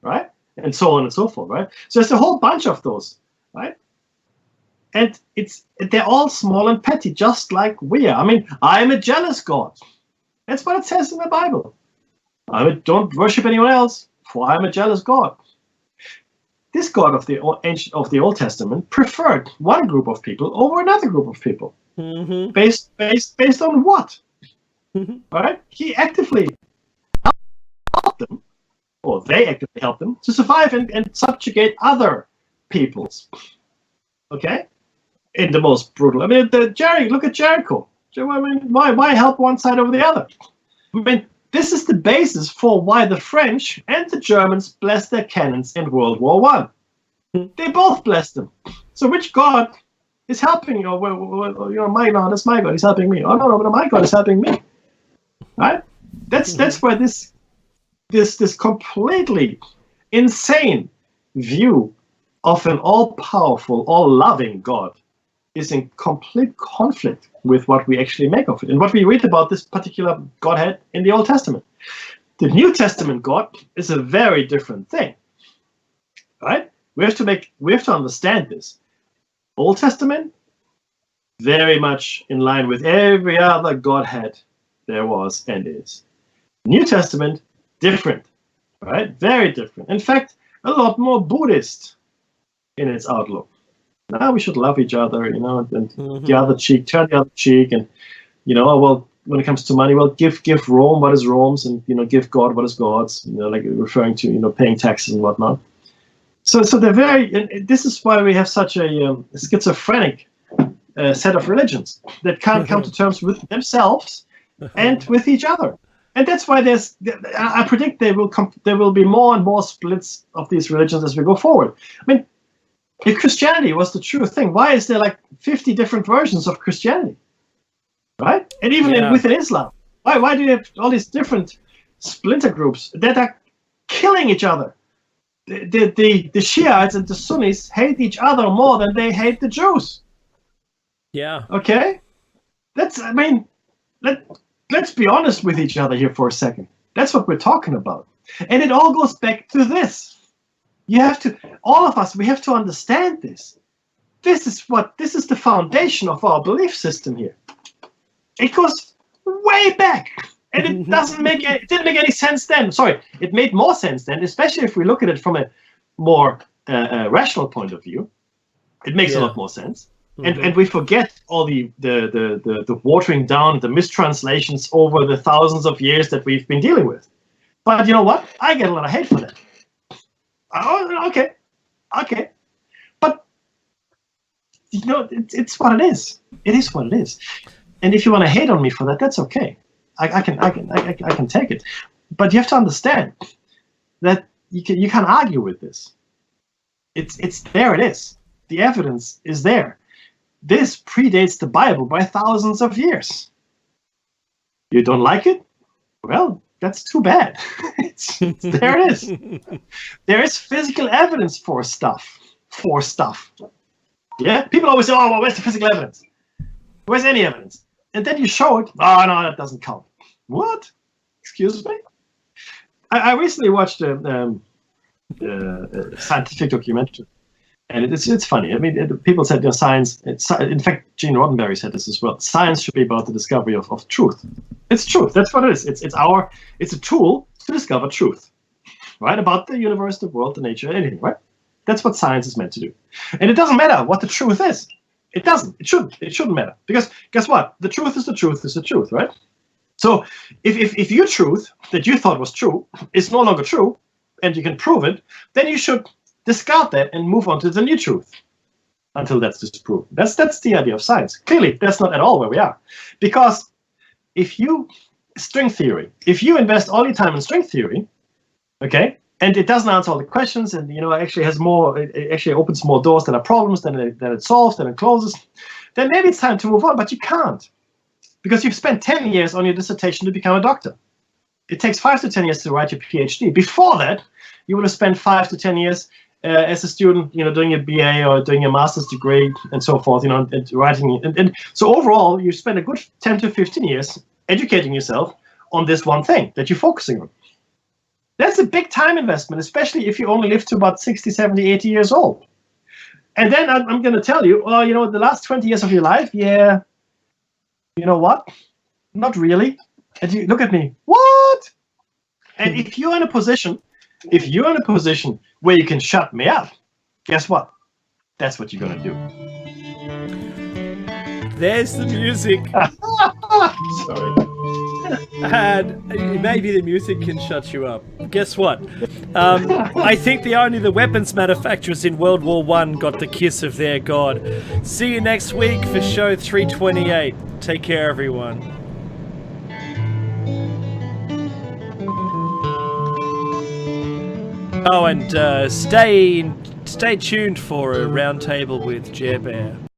C: right? And so on and so forth, right? So there's a whole bunch of those, right? And they're all small and petty, just like we are. I mean, I am a jealous God. That's what it says in the Bible. Don't worship anyone else, for I am a jealous God. This God of the Old Testament preferred one group of people over another group of people.
B: Mm-hmm.
C: Based on what?
B: Mm-hmm.
C: Right? He actively helped them, or they actively helped them to survive and subjugate other peoples. Okay? In the most brutal. I mean, look at Jericho. I mean, why help one side over the other? I mean, this is the basis for why the French and the Germans blessed their cannons in World War I. They both blessed them. So which God is helping you? My God is my God. He's helping me. Oh no, my God is helping me. Right? That's where this completely insane view of an all-powerful, all-loving God is in complete conflict with what we actually make of it and what we read about this particular Godhead in the Old Testament. The New Testament God is a very different thing, right? We have to understand this. Old Testament, very much in line with every other Godhead there was and is. New Testament, different, right? Very different. In fact, a lot more Buddhist in its outlook. Now we should love each other, and
B: Mm-hmm.
C: the other cheek, turn the other cheek, and well, when it comes to money, well, give Rome what is Rome's, and give God what is God's. Like referring to paying taxes and whatnot. So they're very. And this is why we have such a schizophrenic set of religions that can't come to terms with themselves and with each other. And that's why I predict there will be more and more splits of these religions as we go forward. I mean, if Christianity was the true thing, why is there like 50 different versions of Christianity? Right? And even within Islam. Why do you have all these different splinter groups that are killing each other? The Shiites and the Sunnis hate each other more than they hate the Jews.
B: Yeah.
C: Okay? Let's be honest with each other here for a second. That's what we're talking about. And it all goes back to this. All of us, we have to understand this. This is the foundation of our belief system here. It goes way back. And it didn't make any sense then. Sorry, it made more sense then, especially if we look at it from a more rational point of view, it makes a
B: Yeah.
C: lot more sense. And we forget all the watering down, the mistranslations over the thousands of years that we've been dealing with. But you know what? I get a lot of hate for that. Oh, okay. But you know, it's what it is. It is what it is. And if you want to hate on me for that, that's okay. I can take it. But you have to understand that you can't argue with this. It's there. It is. The evidence is there. This predates the Bible by thousands of years. You don't like it? Well, that's too bad. There it is. There is physical evidence for stuff. Yeah? People always say, oh, well, where's the physical evidence? Where's any evidence? And then you show it. Oh, no, that doesn't count. What? Excuse me? I recently watched a scientific documentary. And it's funny. I mean, people said, you know, science. In fact, Gene Roddenberry said this as well. Science should be about the discovery of truth. It's truth. That's what it is. It's a tool to discover truth, right? About the universe, the world, the nature, anything, right? That's what science is meant to do. And it doesn't matter what the truth is. It doesn't. It shouldn't. It shouldn't matter, because guess what? The truth is the truth is the truth, right? So if your truth that you thought was true is no longer true, and you can prove it, then you should discard that and move on to the new truth until that's disproven. That's the idea of science. Clearly, that's not at all where we are. Because string theory, if you invest all your time in string theory, okay, and it doesn't answer all the questions, and you know, actually it actually opens more doors than are problems, than it solves, than it closes, then maybe it's time to move on, but you can't. Because you've spent 10 years on your dissertation to become a doctor. It takes 5 to 10 years to write your PhD. Before that, you would have spent 5 to 10 years as a student, you know, doing a BA or doing a master's degree and so forth, you know, and writing. And so overall, you spend a good 10 to 15 years educating yourself on this one thing that you're focusing on. That's a big time investment, especially if you only live to about 60, 70, 80 years old. And then I'm going to tell you, well, you know, the last 20 years of your life, yeah, you know what? Not really. And you look at me, what? And if you're in a position where you can shut me up, guess what? That's what you're going to do.
B: There's the music.
C: Sorry.
B: And maybe the music can shut you up. Guess what? I think only the weapons manufacturers in World War I got the kiss of their god. See you next week for show 328. Take care, everyone. Oh, and stay tuned for a roundtable with Jer Bear.